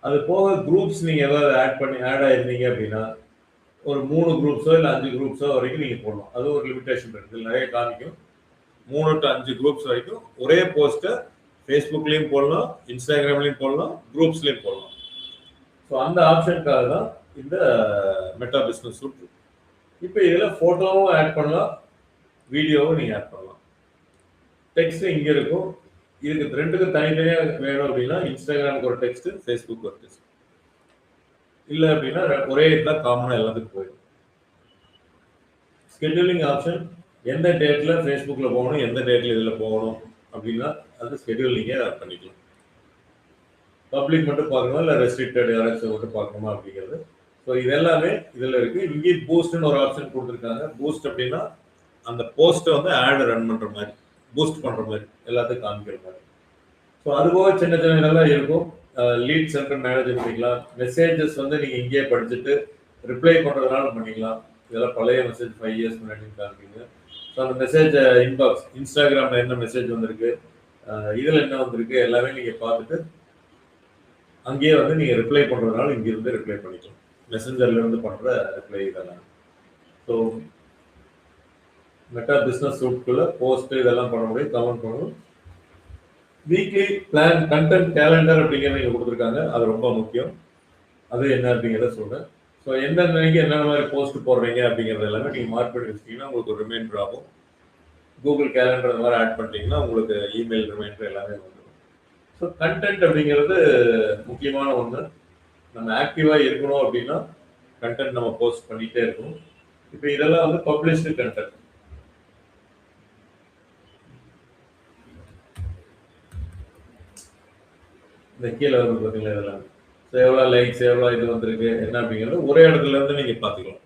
அது போக குரூப்ஸ் நீங்க ஏதாவது ஆட் ஆயிருந்தீங்க அப்படின்னா ஒரு 3 குரூப்ஸோ இல்லை 5 குரூப்ஸோ வரைக்கும் நீங்க போடலாம். அது ஒரு லிமிடேஷன் இருக்கு, நிறைய காமிக்கும். 3 to 5 குரூப்ஸ் வரைக்கும் ஒரே போஸ்ட்டை ஃபேஸ்புக்லேயும் போடலாம், இன்ஸ்டாகிராம்லேயும் போடலாம், குரூப்ஸ்லேயும் போடலாம். ஸோ அந்த ஆப்ஷனுக்காக தான் இந்த மெட்டா பிஸ்னஸ் சூட். இப்போ இதில் ஃபோட்டோவும் ஆட் பண்ணலாம், வீடியோவும் நீங்கள் ஆட் பண்ணலாம். டெக்ஸ்ட் இங்கே இருக்கும். இதுக்கு 2க்கும் தனித்தனியாக வேணும் அப்படின்னா இன்ஸ்டாகிராமுக்கு ஒரு டெக்ஸ்ட், ஃபேஸ்புக் ஒரு டெக்ஸ்ட். இல்லை அப்படின்னா ஒரே இதுதான் காமனாக எல்லாத்துக்கும் போயிடும். ஸ்கெட்யூலிங் ஆப்ஷன், எந்த டேட்டில் ஃபேஸ்புக்கில் போகணும், எந்த டேட்டில் இதில் போகணும் அப்படின்னா அது ஸ்கெட்யூல் நீங்கள் பண்ணிக்கலாம். பப்ளிக் மட்டும் பார்க்கணுமா இல்லை ரெஸ்ட்ரிக்டட் யாராச்சும் மட்டும் பார்க்கணுமா அப்படிங்கிறது. ஸோ இது எல்லாமே இதில் இருக்குது. இங்கே பூஸ்ட்னு ஒரு ஆப்ஷன் கொடுத்துருக்காங்க. பூஸ்ட் அப்படின்னா அந்த போஸ்ட்டை வந்து ஆட் ரன் பண்ணுற மாதிரி, பூஸ்ட் பண்ணுற மாதிரி, எல்லாத்துக்கும் காமிக்கிற மாதிரி. ஸோ அதுபோக சின்ன சின்ன இதெல்லாம் இருக்கும். லீட் சென்டர் மேனேஜர் பண்ணிக்கலாம். மெசேஜஸ் வந்து நீங்கள் இங்கேயே படிச்சுட்டு ரிப்ளை பண்ணுறதுனால பண்ணிக்கலாம். இதெல்லாம் பழைய மெசேஜ் 5 years முன்னாடி காமிக்கிங்க. ஸோ அந்த மெசேஜ் இன்பாக்ஸ், இன்ஸ்டாகிராமில் என்ன மெசேஜ் வந்திருக்கு, இதில் என்ன வந்திருக்கு எல்லாமே நீங்கள் பார்த்துட்டு அங்கேயே வந்து நீங்கள் ரிப்ளை பண்ணுறதுனால இங்கேருந்து ரிப்ளை பண்ணிக்கலாம். மெசஞ்சர்லேருந்து பண்ணுற ரிப்ளை இதெல்லாம். ஸோ மெட்டா பிஸ்னஸ் சூட்குள்ள போஸ்ட் இதெல்லாம் பண்ண முடியும், கமெண்ட் பண்ணணும். வீக்லி பிளான், கண்டென்ட் கேலண்டர் அப்படிங்கிறத நீங்கள் கொடுத்துருக்காங்க. அது ரொம்ப முக்கியம். அது என்ன அப்படிங்கிறத சொல்கிறேன். ஸோ எந்தெந்த நீங்கள் என்னென்ன மாதிரி போஸ்ட் போடுறீங்க அப்படிங்கிறது எல்லாமே நீங்கள் மார்க் பண்ணி வச்சிட்டிங்கன்னா உங்களுக்கு ஒரு ரிமைண்டர் ஆகும். கூகுள் கேலண்டர் அந்த மாதிரி ஆட் பண்ணிட்டீங்கன்னா உங்களுக்கு இமெயில் ரிமைண்டர் எல்லாமே வந்துடும். ஸோ கண்டென்ட் அப்படிங்கிறது முக்கியமான ஒன்று. நம்ம ஆக்டிவாக இருக்கணும் அப்படின்னா கண்டென்ட் நம்ம போஸ்ட் பண்ணிகிட்டே இருக்கணும். இப்போ இதெல்லாம் வந்து பப்ளிஷ்டு கண்டென்ட். இந்த கீழே வந்து பார்த்தீங்களா இதெல்லாம். ஸோ எவ்வளோ லைக்ஸ், எவ்வளோ இது வந்திருக்கு என்ன அப்படிங்கிறது ஒரே இடத்துல இருந்து நீங்கள் பார்த்துக்கலாம்.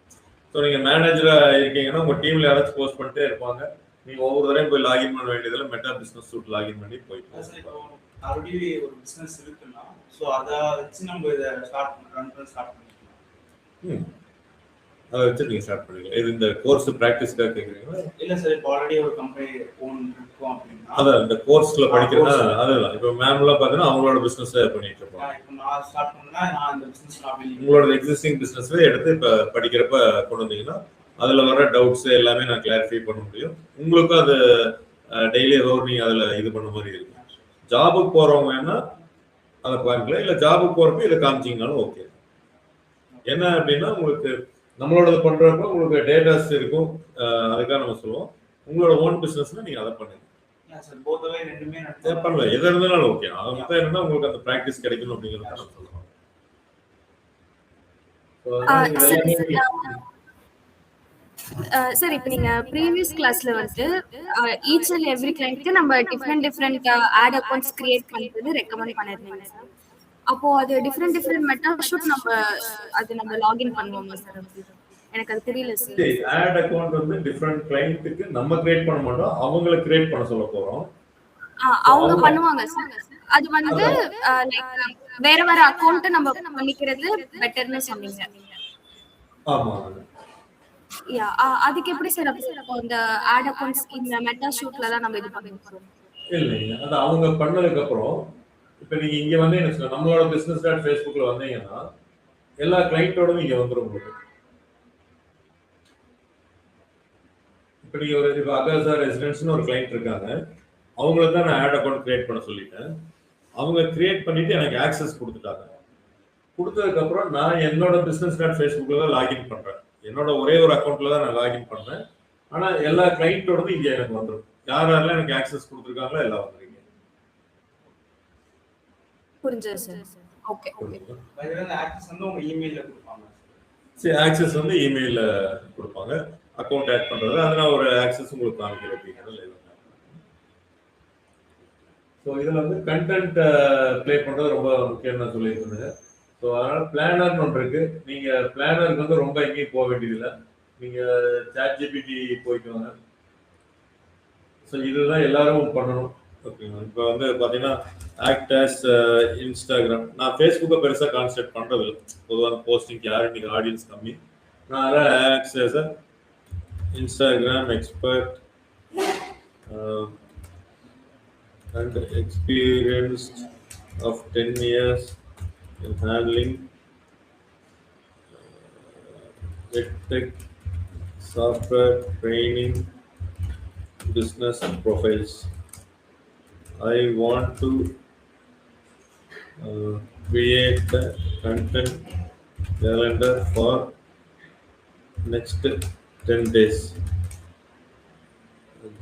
ஸோ நீங்கள் மேனேஜராக இருக்கீங்கன்னா உங்கள் டீமில் யாராச்சும் போஸ்ட் பண்ணிட்டே இருப்பாங்க. நீங்கள் ஒவ்வொரு தடவையும் போய் லாகின் பண்ண வேண்டியதில் மெட்டா பிஸ்னஸ் சூட் லாகின் பண்ணி போயிட்டு ஆல்ரெடி ஒரு பிஸ்னஸ் இருக்குன்னா ஸோ அதை வச்சு நம்ம இதை ஸ்டார்ட் பண்ணிக்கலாம். அதை வச்சு நீங்கள் ஸ்டார்ட் பண்ணிக்கலாம். இது இந்த கோர்ஸ் ப்ராக்டிஸ்க்காக கேட்குறீங்களா? இல்லை சார், இப்போ ஆல்ரெடி ஒரு கம்பெனி ஓன் இருக்கும் அப்படின்னா அதான் இந்த கோர்ஸில் படிக்கிறதா அதுதான். இப்போ மேம்லாம் பார்த்தீங்கன்னா அவங்களோட பிஸ்னஸ் பண்ணிட்டு இருப்பாங்க. இப்போ நான் ஸ்டார்ட் பண்ணா நான் இந்த பிஸ்னஸ் உங்களோட எக்ஸிஸ்டிங் பிஸ்னஸே எடுத்து இப்போ படிக்கிறப்ப கொண்டு வந்தீங்கன்னா அதில் வர டவுட்ஸ் எல்லாமே நான் கிளாரிஃபை பண்ண முடியும். உங்களுக்கும் அது டெய்லி ஏதோ நீங்கள் அதில் இது பண்ண மாதிரி இருக்கும். ஜாபுக்கு போகிறவங்க வேணா அதை பார்க்கலாம், இல்லை ஜாபுக்கு போகிறப்ப இதை காமிச்சிங்கனாலும் ஓகே. என்ன அப்படின்னா உங்களுக்கு நம்மளோட பண்றப்ப உங்களுக்கு டேட்டாஸ் இருக்கும், அதுக்காக நம்ம சொல்லுவோம். உங்களோட ஓன் பிசினஸ்னா நீங்க அதை பண்ணுங்க. பண்ணலாம், எது இருந்தாலும் ஓகே. அது மட்டும் என்னன்னா உங்களுக்கு அந்த ப்ராக்டிஸ் கிடைக்கணும் அப்படிங்கிறத நான் சொல்லுவோம். சார் இப்போ நீங்க ப்ரீவியஸ் கிளாஸ்ல வந்து ஈச் அண்ட் எவ்ரி கிளைண்ட்க்கு நம்ம டிஃப்ரெண்ட் ஆட் அக்கவுண்ட்ஸ் கிரியேட் பண்றது ரெக்கமெண்ட் பண்ணிருந்தீங்க சார். அப்போ அது டிஃப்ரெண்ட் மெட்டா ஷூட் நம்ம லாகின் பண்ணுவோமா சார்? எனக்கு அது தெரியல சார். ஆட் அக்கவுண்ட் வந்து டிஃபரண்ட் கிளையண்ட்க்கு நம்ம கிரியேட் பண்ண மாட்டோம், அவங்கள கிரியேட் பண்ண சொல்ல போறோம். அவங்க பண்ணுவாங்க சார். அது வந்து லைக் வேற வேற அக்கௌண்ட் நம்ம பண்ணிக்கிறது பெட்டர்னு சொன்னீங்க. ஆமா. யா அதுக்கு எப்படி சார் அப்போ இந்த ஆட் அக்கவுண்ட்ஸ் இந்த மெட்டா ஷூட்ல தான் நம்ம இது பண்ணுவோம்? இல்லைங்க, அது அவங்க பண்ணதுக்கு அப்புறம் இப்ப நீங்க இங்க வந்து என்ன நம்மளோட பிசினஸ் டாட் ஃபேஸ்புக்ல வந்தீங்கன்னா எல்லா கிளைண்டோடவும் இங்க வந்துடும் உங்களுக்கு. இப்ப நீங்க ஒரு இப்ப அகாசா ரெசிடென்ஸ்னு ஒரு கிளைண்ட் இருக்காங்க, அவங்களுக்கு தான் நான் ஆட் அக்கௌண்ட் கிரியேட் பண்ண சொல்லிட்டேன். அவங்க கிரியேட் பண்ணிட்டு எனக்கு ஆக்சஸ் கொடுத்துட்டாங்க. கொடுத்ததுக்கு அப்புறம் நான் என்னோட பிசினஸ் டாட் ஃபேஸ்புக்ல தான் லாகின் பண்றேன். என்னோட ஒரே ஒரு அக்கௌண்ட்ல தான் நான் லாகின் பண்றேன். ஆனா எல்லா கிளைண்டோடதும் இங்க எனக்கு வந்துடும். யாரெல்லாம் எனக்கு ஆக்சஸ் கொடுத்துருக்காங்களோ எல்லாம் வந்துருங்க. புரிஞ்சது சார். ஓகே. ஆக்சஸ் வந்து உங்க இமெயில்ல கொடுப்பாங்க. சரி, ஆக்சஸ் வந்து இமெயில்ல கொடுப்பாங்க. அக்கௌண்ட் ஆட் பண்றது அதனால ஒரு ஆக்சஸ் உங்களுக்கு காமிக்கிற அப்படிங்கிறது. ஸோ இதில் வந்து கண்டென்ட் ப்ளே பண்ணுறது ரொம்ப முக்கியம் நான் சொல்லியிருக்கேன். ஸோ அதனால் பிளானர்னு ஒன்று இருக்குது. நீங்கள் பிளானருக்கு வந்து ரொம்ப எங்கேயும் போக வேண்டியதில்லை. நீங்கள் ChatGPT போயிட்டு வாங்க. ஸோ இதுதான் எல்லாரும் பண்ணணும். ஓகேங்களா? இப்போ வந்து பார்த்தீங்கன்னா ஆக்ட் ஆஸ் இன்ஸ்டாகிராம். நான் ஃபேஸ்புக்கை பெருசாக கான்செப்ட் பண்ணுறதில்லை. பொதுவாக போஸ்டிங் யாரும் இன்னைக்கு ஆடியன்ஸ் கம்மி. நான் அதான் act as Instagram expert and experienced of 10 years in handling tech software training business profiles. I want to create a content calendar for next 10 days.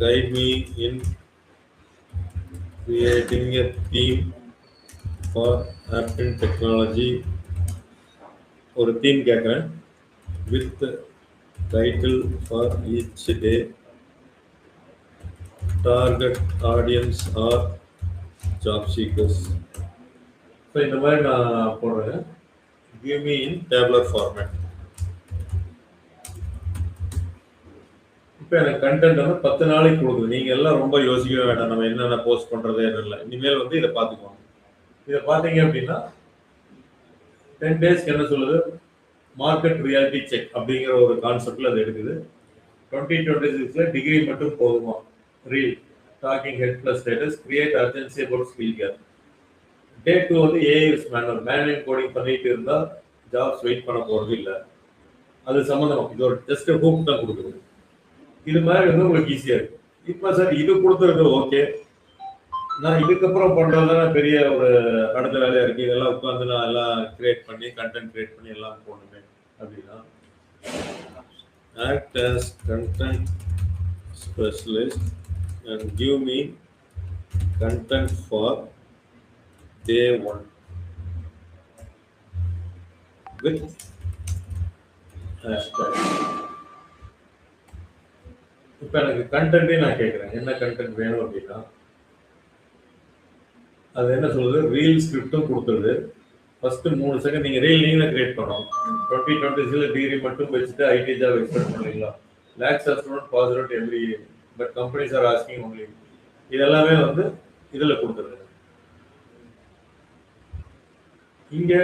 Guide me in creating a theme for Apple technology. ஒரு theme கேட்குறேன் with title for each day. Target audience or job seekers. So இந்த மாதிரி நான் போடுறேன். Give me in tabular format. இப்போ எனக்கு content வந்து 10 நாளைக்கு கொடுக்குது. நீங்கள் எல்லாம் ரொம்ப யோசிக்கவே வேண்டாம். நம்ம என்னென்ன போஸ்ட் பண்ணுறது இல்லை. இனிமேல் வந்து இதை பார்த்துக்குவோம். இதை பார்த்தீங்க அப்படின்னா 10 டேஸ்க்கு என்ன சொல்லுது, மார்க்கெட் ரியாலிட்டி செக் அப்படிங்கிற ஒரு கான்செப்டில் அது எடுக்குது. 2026 டிகிரி மட்டும் போதுமா, reel talking head plus status create urgency about skill gap. Day 2 வந்து ஏஐஎஸ் மேனுவல் கோடிங் பண்ணிட்டு இருந்தால் ஜாப்ஸ் வெயிட் பண்ண போகிறது இல்லை. அது சம்மந்தமாக இது ஒரு ஜஸ்ட் ஹூக் தான் கொடுக்குது. இது மாதிரி வந்து உங்களுக்கு ஈஸியாக இருக்கு. இப்போ சார் இது கொடுத்துருக்கு ஓகே, நான் இதுக்கப்புறம் பண்ணுறதுனா பெரிய ஒரு அடுத்த வேலையாக இருக்குது. இதெல்லாம் உட்காந்து நான் எல்லாம் கிரியேட் பண்ணி கண்டென்ட் கிரியேட் பண்ணி எல்லாம் போடணுமே அப்படின்னா act as content specialist and give me content for day 1 with hashtag. இப்போ எனக்கு கண்டென்ட்டே நான் கேட்குறேன், என்ன கண்டென்ட் வேணும் அப்படின்னா அது என்ன சொல்லுது, ரீல் ஸ்கிரிப்டும் கொடுத்துருது. ஃபர்ஸ்ட் 3 செகண்ட் நீங்கள் ரீல் நீங்களே கிரியேட் பண்ணணும். 2026 டிகிரி மட்டும் வச்சுட்டு ஐடி ஜாப் எக்ஸ்பெக்ட் பண்ணுறீங்களா, lakhs of student pass out every year but companies are asking only. இதெல்லாமே வந்து இதில் கொடுத்துருது. இங்க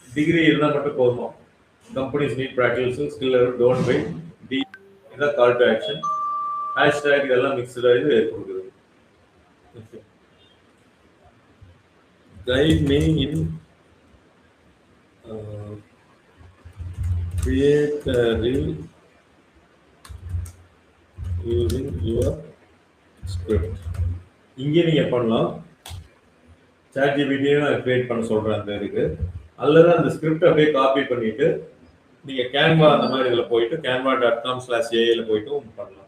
டிகிரி இருந்தால் மட்டும் போதுமா, companies need practical skill level don't wait டி இதான் கால் டு ஆக்ஷன். ஹேஷ்டேக் இதெல்லாம் மிக்ஸ்டாக இது கொடுக்குது. Guide me in create reel using your script. இங்கே நீங்கள் பண்ணலாம். ChatGPT நான் கிரியேட் பண்ண சொல்கிறேன் அந்த இதுக்கு. அல்லது அந்த ஸ்கிரிப்ட் அப்படியே காப்பி பண்ணிட்டு நீங்கள் கேன்வா அந்த மாதிரி இதில் போயிட்டு canva.com/ai போயிட்டும் பண்ணலாம்.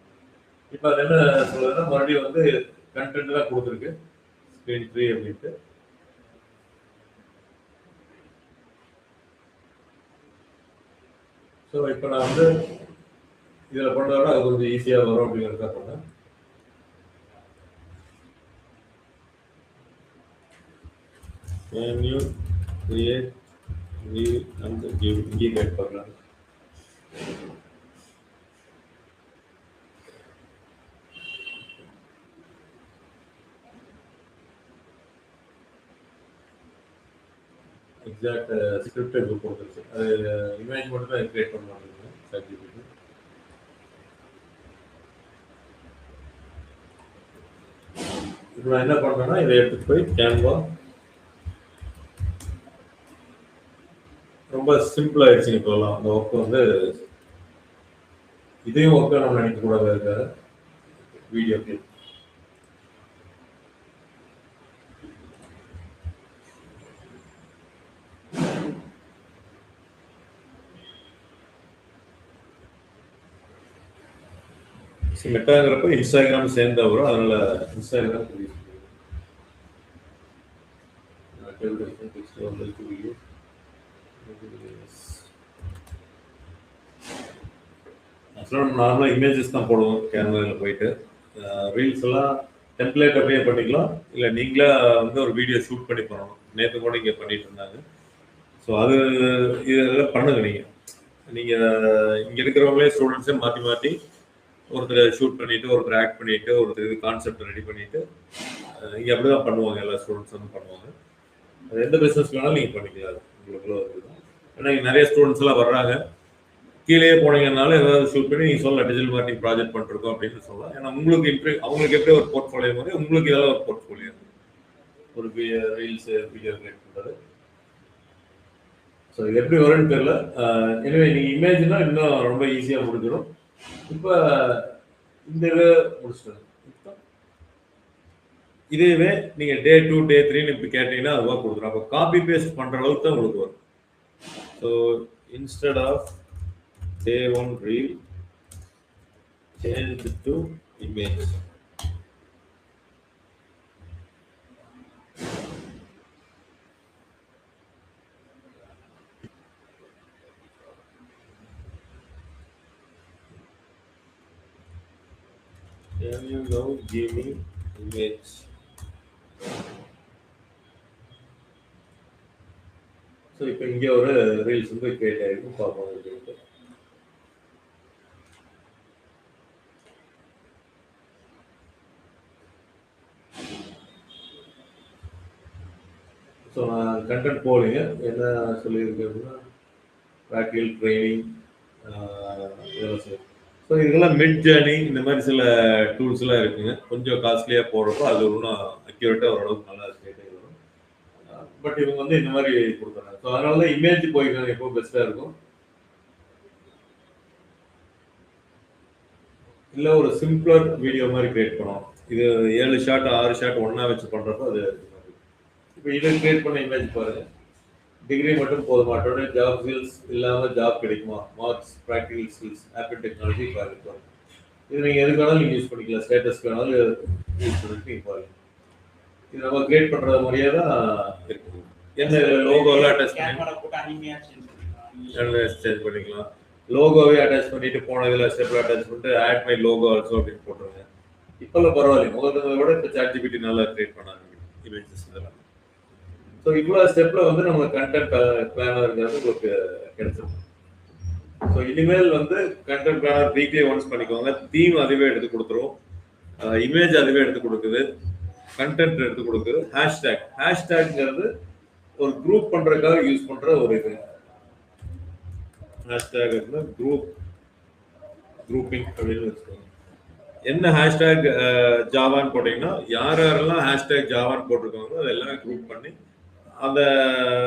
இப்போ அது என்ன சொல்லுதுன்னா மறுபடியும் வந்து கண்டென்ட் தான் கொடுத்துருக்கு ஸ்க்ரீன் ஃப்ரீ அப்படின்ட்டு. ஸோ இப்போ நான் வந்து இதில் பண்ணுறதோட அது கொஞ்சம் ஈஸியாக வரும் அப்படிங்கிறதுக்காக பண்ணேன். Can you create reel and give indicate program? Exact script இப்போ கொடுத்துருச்சு. அது இமேஜ் மட்டும் தான் கிரியேட் பண்ண மாட்டேங்குது ChatGPT. இப்போ நான் என்ன பண்ணுறேன்னா இதை எடுத்துகிட்டு போய் கேன்வா ரொம்ப சிம்பிள் ஆயிடுச்சுங்க இப்போலாம். அந்த ஒர்க் வந்து இதையும் ஒர்க்காக நம்ம நினைக்கக்கூடாது இருக்காது. வீடியோ கிளிப் மெட்டாங்கிறப்ப இன்ஸ்டாகிராம் சேர்ந்தா வரும். அதனால இன்ஸ்டாகிராம் நார்மலாக இமேஜஸ் தான் போடுவோம் கேமராவில் போயிட்டு. ரீல்ஸ் எல்லாம் டெம்ப்ளேட் அப்படியே பண்ணிக்கலாம், இல்லை நீங்களே வந்து ஒரு வீடியோ ஷூட் பண்ணி பண்ணணும். நேற்று கூட இங்கே பண்ணிட்டு இருந்தாங்க. ஸோ அது இதெல்லாம் பண்ணுங்க. நீங்கள் இங்கே இருக்கிறவங்களே ஸ்டூடெண்ட்ஸே மாற்றி மாற்றி ஒருத்தர் ஷூட் பண்ணிட்டு, ஒருத்தர் ஆக்ட் பண்ணிட்டு, ஒருத்தர் இது கான்செப்ட் ரெடி பண்ணிட்டு, இங்கே அப்படி தான் பண்ணுவாங்க. எல்லா ஸ்டூடெண்ட்ஸ் வந்து பண்ணுவாங்க. அது எந்த பிஸ்னஸ் வேணாலும் நீங்கள் பண்ணிக்கலாம். அது உங்களுக்குள்ள இருக்குதான். ஏன்னா இங்கே நிறைய ஸ்டூடெண்ட்ஸ் எல்லாம் வர்றாங்க. கீழே போனீங்கன்னாலும் ஏதாவது ஷூட் பண்ணி நீங்கள் சொல்லலாம் டிஜிட்டல் மார்க்கெட்டிங் ப்ராஜெக்ட் பண்ணிருக்கோம் அப்படின்னு சொல்லலாம். ஏன்னா உங்களுக்கு அவங்களுக்கு எப்படி ஒரு போர்ட்ஃபோலியோ மாதிரி உங்களுக்கு இதெல்லாம் ஒரு போர்ட்ஃபோலியோ, ஒரு ரீல்ஸ் வீடியோ கிரியேட் பண்ணுறது. ஸோ இது எப்படி வரும்னு தெரியல. எனவே நீங்கள் இமேஜ்னா இன்னும் ரொம்ப ஈஸியாக முடிஞ்சிடும். இப்போ இந்த இதை முடிச்சிட்டோம். இதுவே நீங்கள் டே 2 டே 3ன்னு இப்போ கேட்டீங்கன்னா அதுவாக கொடுத்துரும். அப்போ காப்பி பேஸ்ட் பண்ணுற அளவுக்கு தான் உங்களுக்கு வரும். So instead of day 1 reel, change to image. Can you now give me image? So இப்போ இங்கே ஒரு ரீல்ஸ் வந்து கிரியேட் ஆகிருக்கும். பார்ப்போம். ஸோ நான் கண்டென்ட் போடுங்க. என்ன சொல்லியிருக்கேன் அப்படின்னா ப்ராக்டிகல் ட்ரைனிங் இதெல்லாம் சரி. ஸோ இதெல்லாம் மிட் ஜேர்னி இந்த மாதிரி சில டூல்ஸ்லாம் இருக்குங்க. கொஞ்சம் காஸ்ட்லியாக போடுறப்போ அது இன்னும் அக்யூரேட்டாக ஓரளவுக்கு நல்லா ஸ்டேட் ஆகி வரும். பட் இவங்க வந்து இந்த மாதிரி கொடுக்குறாங்க. ஸோ அதனால தான் இமேஜ் போய்க்கிறது எப்போ பெஸ்ட்டாக இருக்கும். இல்லை ஒரு சிம்பிளர் வீடியோ மாதிரி கிரியேட் பண்ணோம். இது 7 ஷாட் 6 ஷாட் ஒன்றா வச்சு பண்ணுறப்போ அது இப்போ இதை கிரியேட் பண்ண இமேஜ் பாருங்க. டிகிரி மட்டும் போதுமா, ஜாப் ஸ்கில்ஸ் இல்லாமல் ஜாப் கிடைக்குமா, marks, practical skills, Apple technology பாருங்க. இது நீங்கள் எதுக்கு வேணாலும் நீங்கள் யூஸ் பண்ணிக்கலாம். ஸ்டேட்டஸ்க்கு வேணாலும் யூஸ் பண்ணிட்டு நீங்கள் பாருங்க. இது நம்ம கிரியேட் பண்ணுற மாதிரியே தான் இருக்குது. என்ன லோகோலாம் அட்டாச் சேஞ்ச் பண்ணிக்கலாம். லோகோவே அட்டாச் பண்ணிட்டு போன இதில் ஸ்டெப்பில் அட்டாச் பண்ணிட்டு ஆட் மை லோகோ ஆல்சோ அப்படின்னு போட்டுருங்க. இப்போல்லாம் பரவாயில்ல, முதல்ல விட இப்போ ChatGPT நல்லா கிரியேட் பண்ணாங்க இமேஜஸ் இதெல்லாம். ஸோ இவ்வளோ ஸ்டெப்பில் வந்து நம்ம கண்டென்ட் பிளானர் இருக்கிறது உங்களுக்கு கிடைச்சிடும். ஸோ இனிமேல் வந்து கண்டென்ட் பிளானர் வீக்லி ஒன்ஸ் பண்ணிக்கோங்க. தீம் அதுவே எடுத்து கொடுத்துரும், இமேஜ் அதுவே எடுத்து கொடுக்குது, கண்டென்ட் எடுத்து கொடுக்குது. ஹேஷ்டேக்ங்கிறது ஒரு குரூப் பண்ணுறதுக்காக யூஸ் பண்ணுற ஒரு இது. ஹேஷ்டேக் குரூப்பிங் அப்படின்னு வச்சுக்கோங்க. என்ன ஹேஷ்டேக் ஜாவான்னு போட்டிங்கன்னா யாரெல்லாம் ஹேஷ்டேக் ஜாவான்னு போட்டிருக்காங்களோ அது எல்லாமே குரூப் பண்ணி அதை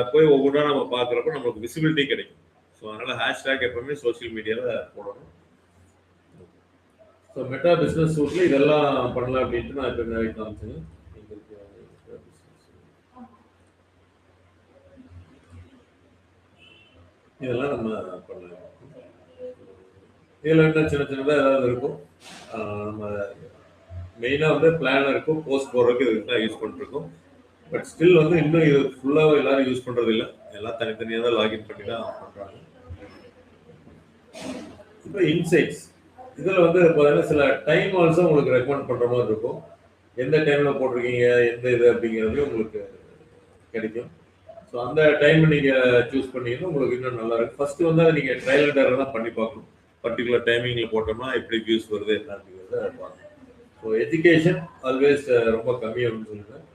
போய் ஒவ்வொன்றா நம்ம பார்க்குறப்ப நம்மளுக்கு விசிபிலிட்டி கிடைக்கும். ஸோ அதனால ஹேஷ்டேக் எப்பவுமே சோசியல் மீடியாவில் போடணும். ஸோ மெட்டா பிஸ்னஸ் சூட்டில் இதெல்லாம் பண்ணலாம் அப்படின்ட்டு நான் இப்போ நிறைய காமிச்சேங்க. இதெல்லாம் நம்ம பண்ணலாம். இதில் இன்னும் சின்ன சின்னதாக ஏதாவது இருக்கும். நம்ம மெயினாக வந்து பிளானருக்கும் போஸ்ட் போடுறதுக்கு இதுக்கு தான் யூஸ் பண்ணிருக்கோம். பட் ஸ்டில் வந்து இன்னும் இது ஃபுல்லாக எல்லாரும் யூஸ் பண்ணுறது இல்லை. எல்லாம் தனித்தனியாக தான் லாகின் பண்ணி தான் பண்ணுறாங்க. இப்போ இன்சைட்ஸ் இதில் வந்து பார்த்தீங்கன்னா சில டைம் ஆல்சோ உங்களுக்கு ரெக்கமெண்ட் பண்ணுற மாதிரி இருக்கும். எந்த டைமில் போட்டிருக்கீங்க, எந்த இது அப்படிங்கிறது உங்களுக்கு கிடைக்கும். ஸோ அந்த டைம் நீங்கள் சூஸ் பண்ணீங்கன்னா உங்களுக்கு இன்னும் நல்லா இருக்கும். ஃபர்ஸ்ட் வந்து அதை நீங்கள் ட்ரையல் அண்ட் எரர் தான் பண்ணி பார்க்கணும். பர்டிகுலர் டைமிங்கில் போட்டோம்னா எப்படி வியூஸ் வருது என்ன அப்படிங்கிறத பார்க்கணும். ஸோ எஜுகேஷன் ஆல்வேஸ் ரொம்ப கம்மி அப்படின்னு சொல்லுங்கள்.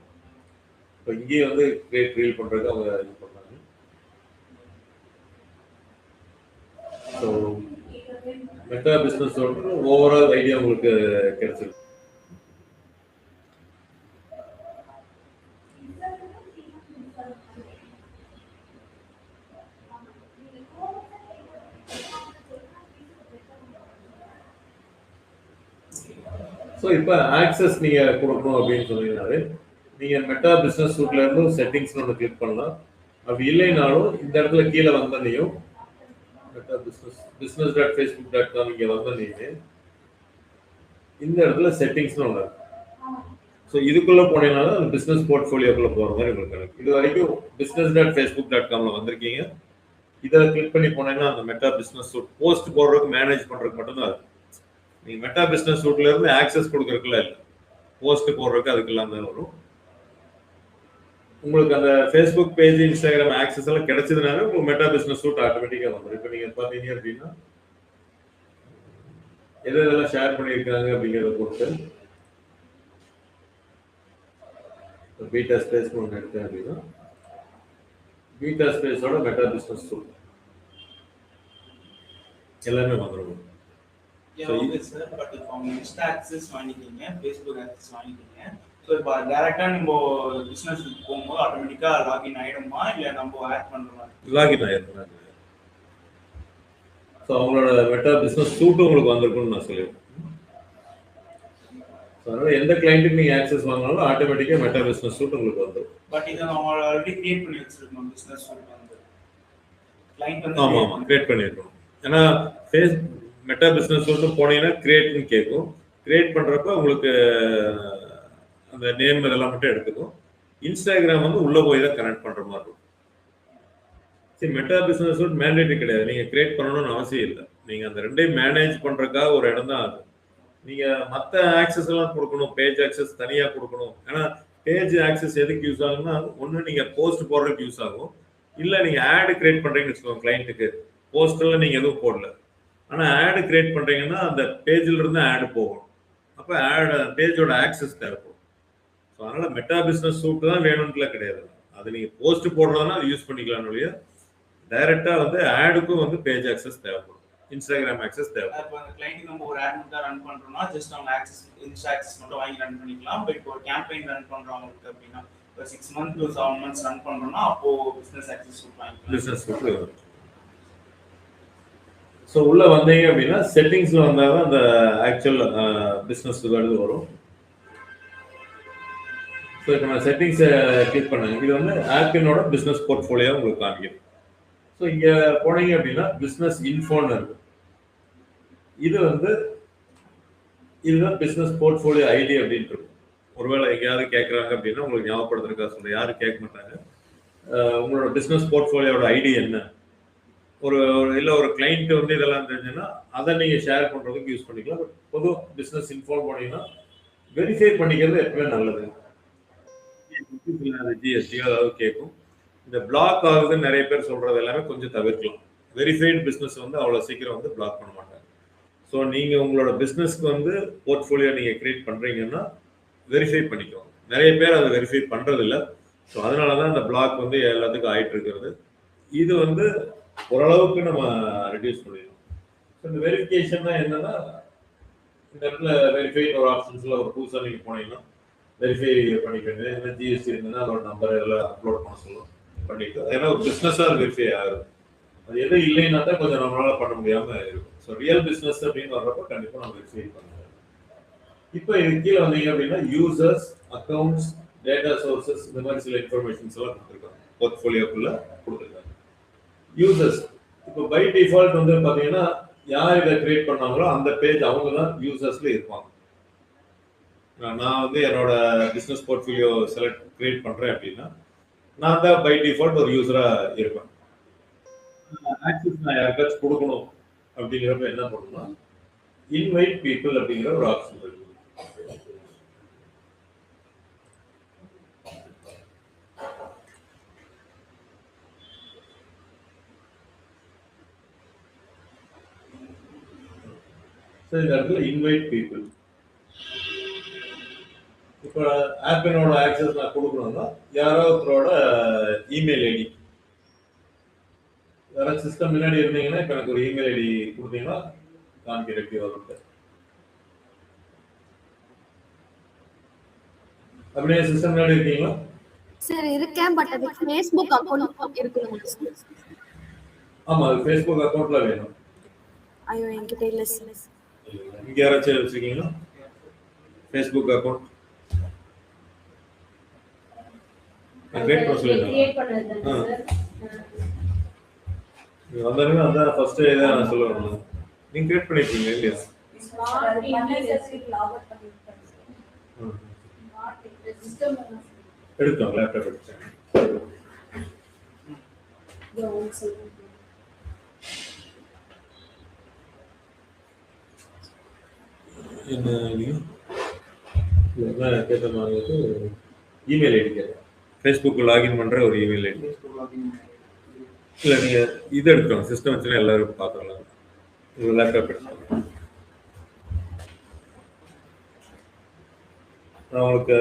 இப்போ இங்கேயே வந்து கிரியேட் ரீல் பண்ணுறதுக்கு அவங்க இது பண்ணாங்க. So meta business overall idea உங்களுக்கு கிடைச்சிருக்கு. ஸோ இப்போ ஆக்சஸ் நீங்கள் கொடுக்கணும் அப்படின்னு சொன்னீங்கன்னாலே நீங்கள் மெட்டா பிஸ்னஸ் சூட்ல இருந்து செட்டிங்ஸ் ஒன்று கிளிக் பண்ணலாம். அப்படி இல்லைனாலும் இந்த இடத்துல கீழே வந்தனையும் மெட்டா business.facebook.com இங்கே வந்தனையுமே இந்த இடத்துல செட்டிங்ஸ்னு ஒன்று இருக்கு. ஸோ இதுக்குள்ளே போனீங்கனாலும் அந்த பிஸ்னஸ் போர்ட்ஃபோலியோக்குள்ளே போகிற மாதிரி உங்களுக்கு இருக்கு. இது வரைக்கும் business.facebook.comல வந்திருக்கீங்க. இதில் கிளிக் பண்ணி போனீங்கன்னா அந்த மெட்டா பிஸ்னஸ் சூட் போஸ்ட் போடுறதுக்கு மேனேஜ் பண்ணுறதுக்கு மட்டும்தான் இருக்கு. நீங்கள் மெட்டா பிஸ்னஸ் சூட்ல இருந்து ஆக்சஸ் கொடுக்கறதுக்குலாம் இல்லை, போஸ்ட் போடுறதுக்கு அதுக்கெல்லாம் தான் வரும். உங்களுக்கு அந்த ஃபேஸ்புக் பேஜ் இன்ஸ்டாகிராம் ஆக்சஸ் எல்லாம் கிடைச்சதுனால உங்களுக்கு மெட்டா பிஸ்னஸ் சூட் ஆட்டோமேட்டிக்காக வந்துடும். இப்போ நீங்கள் பார்த்தீங்க அப்படின்னா எதெல்லாம் ஷேர் பண்ணியிருக்காங்க அப்படிங்கிறத பொறுத்து பீட்டா ஸ்பேஸ் ஒன்று எடுத்தேன் அப்படின்னா பீட்டா ஸ்பேஸோட மெட்டா பிஸ்னஸ் சூட் எல்லாமே வந்துடும். Okay sir. பட் இப்போ அவங்க இன்ஸ்டா ஆக்சஸ் வாங்கிக்கிங்க, ஃபேஸ்புக் ஆக்சஸ் வாங்கிக்கிங்க. ஸோ இப்போ டேரெக்டாக நம்ம பிஸ்னஸ் போகும்போது ஆட்டோமேட்டிக்காக லாகின் ஆகிடுமா, இல்லை நம்ம ஆட் பண்ணுறோமா? லாகின் ஆகிடும். ஸோ அவங்களோட மெட்டா பிஸ்னஸ் சூட்டு உங்களுக்கு வந்திருக்குன்னு நான் சொல்லிடுறேன். ஸோ அதனால் எந்த கிளைண்ட்டுக்கு நீங்கள் ஆக்சஸ் வாங்கினாலும் ஆட்டோமேட்டிக்காக மெட்டா பிஸ்னஸ் சூட் உங்களுக்கு வந்துடும். பட் இதை நம்ம ஆல்ரெடி கிரியேட் பண்ணி வச்சிருக்கோம். பிஸ்னஸ் சூட் வந்து கிளைண்ட் வந்து ஆமாம் கிரியேட் பண்ணியிருக்கோம். ஏன்னா மெட்டா பிஸ்னஸ் சூட்டு போனீங்கன்னா கிரியேட்னு கேட்கும். கிரியேட் பண்ணுறப்ப உங்களுக்கு அந்த நேம் இதெல்லாம் மட்டும் எடுத்துக்கும். இன்ஸ்டாகிராம் வந்து உள்ளே போய் தான் கனெக்ட் பண்ணுற மாதிரி இருக்கும். சரி, மெட்டா பிஸ்னஸ் சூட் மேண்டேட்டரி கிடையாது, நீங்கள் கிரியேட் பண்ணணும்னு அவசியம் இல்லை. நீங்கள் அந்த ரெண்டையும் மேனேஜ் பண்ணுறதுக்காக ஒரு இடம் தான் அது. நீங்கள் மற்ற ஆக்சஸ் எல்லாம் கொடுக்கணும், பேஜ் ஆக்சஸ் தனியாக கொடுக்கணும். ஏன்னா பேஜ் ஆக்சஸ் எதுக்கு யூஸ் ஆகும்னா, ஒன்று நீங்கள் போஸ்ட் போடுறதுக்கு யூஸ் ஆகும், இல்லை நீங்கள் ஆடு கிரியேட் பண்ணுறீங்கன்னு வச்சுக்கோங்க. கிளைண்ட்டுக்கு போஸ்டெல்லாம் நீங்கள் எதுவும் போடல, ஆனால் ஆடு கிரியேட் பண்ணுறீங்கன்னா அந்த பேஜில் இருந்து ஆடு போகும். அப்போ ஆடு பேஜோட ஆக்சஸ் தேவைப்படும். ஸோ அதனால் மெட்டா பிஸ்னஸ் சூட்டு தான் வேணும்ல கிடையாது. அது நீங்கள் போஸ்ட் போடுறதுனா அது யூஸ் பண்ணிக்கலாம் இல்லையா. டைரெக்டாக வந்து ஆடுக்கும் வந்து பேஜ் ஆக்சஸ் தேவைப்படும், இன்ஸ்டாகிராம் ஆக்சஸ் தேவைப்படும். இப்போ அந்த கிளைண்ட் நம்ம ஒரு ஆட் மட்டும் ரன் பண்ணுறோம்னா ஜஸ்ட் அவங்க ஆக்சஸ் இன்ஸ்டா ஆக்சஸ் மட்டும் வாங்கி ரன் பண்ணிக்கலாம். பட் இப்போ ஒரு கேம்பெயின் ரன் பண்ணுறவங்களுக்கு அப்படின்னா இப்போ 6 months to 7 months ரன் பண்ணுறோம்னா அப்போ பிஸ்னஸ் ஆக்சஸ் சூட் வாங்கிக்கலாம். பிஸ்னஸ் சூட்டு. ஸோ உள்ளே வந்தீங்க அப்படின்னா செட்டிங்ஸில் வந்தால் தான் அந்த ஆக்சுவல் பிஸ்னஸ் இது வரும். ஸோ இப்போ நான் செட்டிங்ஸை கிளிக் பண்ணேன். இது வந்து ஆப்பினோட பிஸ்னஸ் போர்ட்ஃபோலியோ உங்களுக்கு காமிக்கும். ஸோ இங்கே போனீங்க அப்படின்னா பிஸ்னஸ் இன்ஃபோன்னு இருக்கும். இது வந்து இதுதான் பிஸ்னஸ் போர்ட்ஃபோலியோ ஐடி அப்படின்ட்டு இருக்கும். ஒருவேளை எங்கேயாவது கேட்குறாங்க அப்படின்னா உங்களுக்கு ஞாபகப்படுத்துறதுக்காக சொல்கிறேன், யாரும் கேட்க மாட்டாங்க. உங்களோட பிஸ்னஸ் போர்ட்ஃபோலியோட ஐடி என்ன, ஒரு இல்லை ஒரு கிளைண்ட் வந்து இதெல்லாம் தெரிஞ்சுன்னா அதை நீங்கள் ஷேர் பண்ணுறதுக்கு யூஸ் பண்ணிக்கலாம். பட் பொது பிஸ்னஸ் இன்ஃபார்ம் பண்ணிங்கன்னா வெரிஃபை பண்ணிக்கிறது எப்பவுமே நல்லது. ஜிஎஸ்டி அதாவது கேட்கும். இந்த பிளாக் ஆகுதுன்னு நிறைய பேர் சொல்றது எல்லாமே கொஞ்சம் தவிர்க்கலாம். வெரிஃபைடு பிஸ்னஸ் வந்து அவ்வளோ சீக்கிரம் வந்து பிளாக் பண்ண மாட்டாங்க. ஸோ நீங்கள் உங்களோட பிஸ்னஸ்க்கு வந்து போர்ட்ஃபோலியோ நீங்கள் கிரியேட் பண்ணுறீங்கன்னா வெரிஃபை பண்ணிக்கோங்க. நிறைய பேர் அதை வெரிஃபை பண்ணுறதில்ல. ஸோ அதனால தான் இந்த பிளாக் வந்து எல்லாத்துக்கும் ஆகிட்டு இருக்கிறது. இது வந்து ஓரளவுக்கு நம்ம ரெடியூஸ் பண்ணிடலாம். ஸோ இந்த வெரிஃபிகேஷன் தான் என்னன்னா, இந்த இடத்துல வெரிஃபைட் ஒரு ஆப்ஷன்ஸில் ஒரு புதுசாக நீங்கள் போனீங்கன்னா வெரிஃபை பண்ணிக்கிறது. என்ன ஜிஎஸ்டி இருந்ததுன்னா அதோட நம்பர் எல்லாம் அப்லோட் பண்ண சொல்லும், பண்ணிட்டு. ஏன்னா ஒரு பிஸ்னஸாக வெரிஃபை ஆகுது. அது எதுவும் இல்லைன்னா தான் கொஞ்சம் நம்மளால பண்ண முடியாமல் இருக்கும். ஸோ ரியல் பிஸ்னஸ் அப்படின்னு வர்றப்போ கண்டிப்பாக நம்ம வெரிஃபை பண்ணுவோம். இப்போ இது கீழே வந்தீங்க அப்படின்னா யூசர்ஸ், அக்கௌண்ட்ஸ், டேட்டா சோர்சஸ், இந்த மாதிரி சில இன்ஃபர்மேஷன்ஸ் எல்லாம் கொடுத்துருக்காங்க, போர்ட்ஃபோலியோக்குள்ள கொடுத்துருக்காங்க. யூசர்ஸ் இப்போ பை டிஃபால்ட் வந்து பார்த்தீங்கன்னா யார் இதை கிரியேட் பண்ணாங்களோ அந்த பேஜ் அவங்க தான் யூசர்ஸ்ல இருப்பாங்க. நான் வந்து என்னோட பிஸ்னஸ் போர்ட்ஃபோலியோ கிரியேட் பண்றேன் அப்படின்னா நான் தான் பை டிஃபால்ட் ஒரு யூசரா இருப்பேன். ஆக்சஸ் நான் யாருக்காச்சும் கொடுக்கணும் அப்படிங்கிறப்ப என்ன பண்ணணும்னா இன்வைட் பீப்புள் அப்படிங்கிற ஒரு ஆப்ஷன் இருக்கு. இந்த இடத்துல இன்வைட் பீப்புள். இப்போ ஆப்பினோட ஆக்சஸ் நான் கொடுக்கணும்னா யாரோ ஒருத்தரோட இமெயில் ஐடி, யாராவது சிஸ்டம் முன்னாடி இருந்தீங்கன்னா இப்போ எனக்கு ஒரு இமெயில் ஐடி கொடுத்தீங்கன்னா காமிக்கிற எப்படி வரும். அப்படியே சிஸ்டம் முன்னாடி இருக்கீங்களா? சார் இருக்கேன், பட் அது Facebook அக்கவுண்ட் இருக்குங்க சார். ஆமா, அது Facebook அக்கவுண்ட்ல வேணும். ஐயோ என்கிட்ட இல்ல சார். இங்க யாராச்சும் வச்சிருக்கீங்களா Facebook அக்கவுண்ட்? கிரியேட் பண்ண சொல்லுங்க. கிரியேட் பண்ணது சார். வந்தாலுமே அதான் ஃபர்ஸ்ட் இதை நான் சொல்லுவேன். நீங்க கிரியேட் பண்ணிருக்கீங்க இல்லையா? எடுத்தோம், லேப்டாப் எடுத்தேன். என்ன கேட்ட மாதிரி இமெயில் ஐடி கேட்க ஃபேஸ்புக் லாகின் பண்ற ஒரு இமெயில் ஐடி. இல்லை நீங்க இது எடுக்கணும், சிஸ்டம் வச்சுன்னா எல்லாரும் பார்த்துக்கலாம். உங்க லேப்டாப் எடுத்துக்கணும். நான் உங்களுக்கு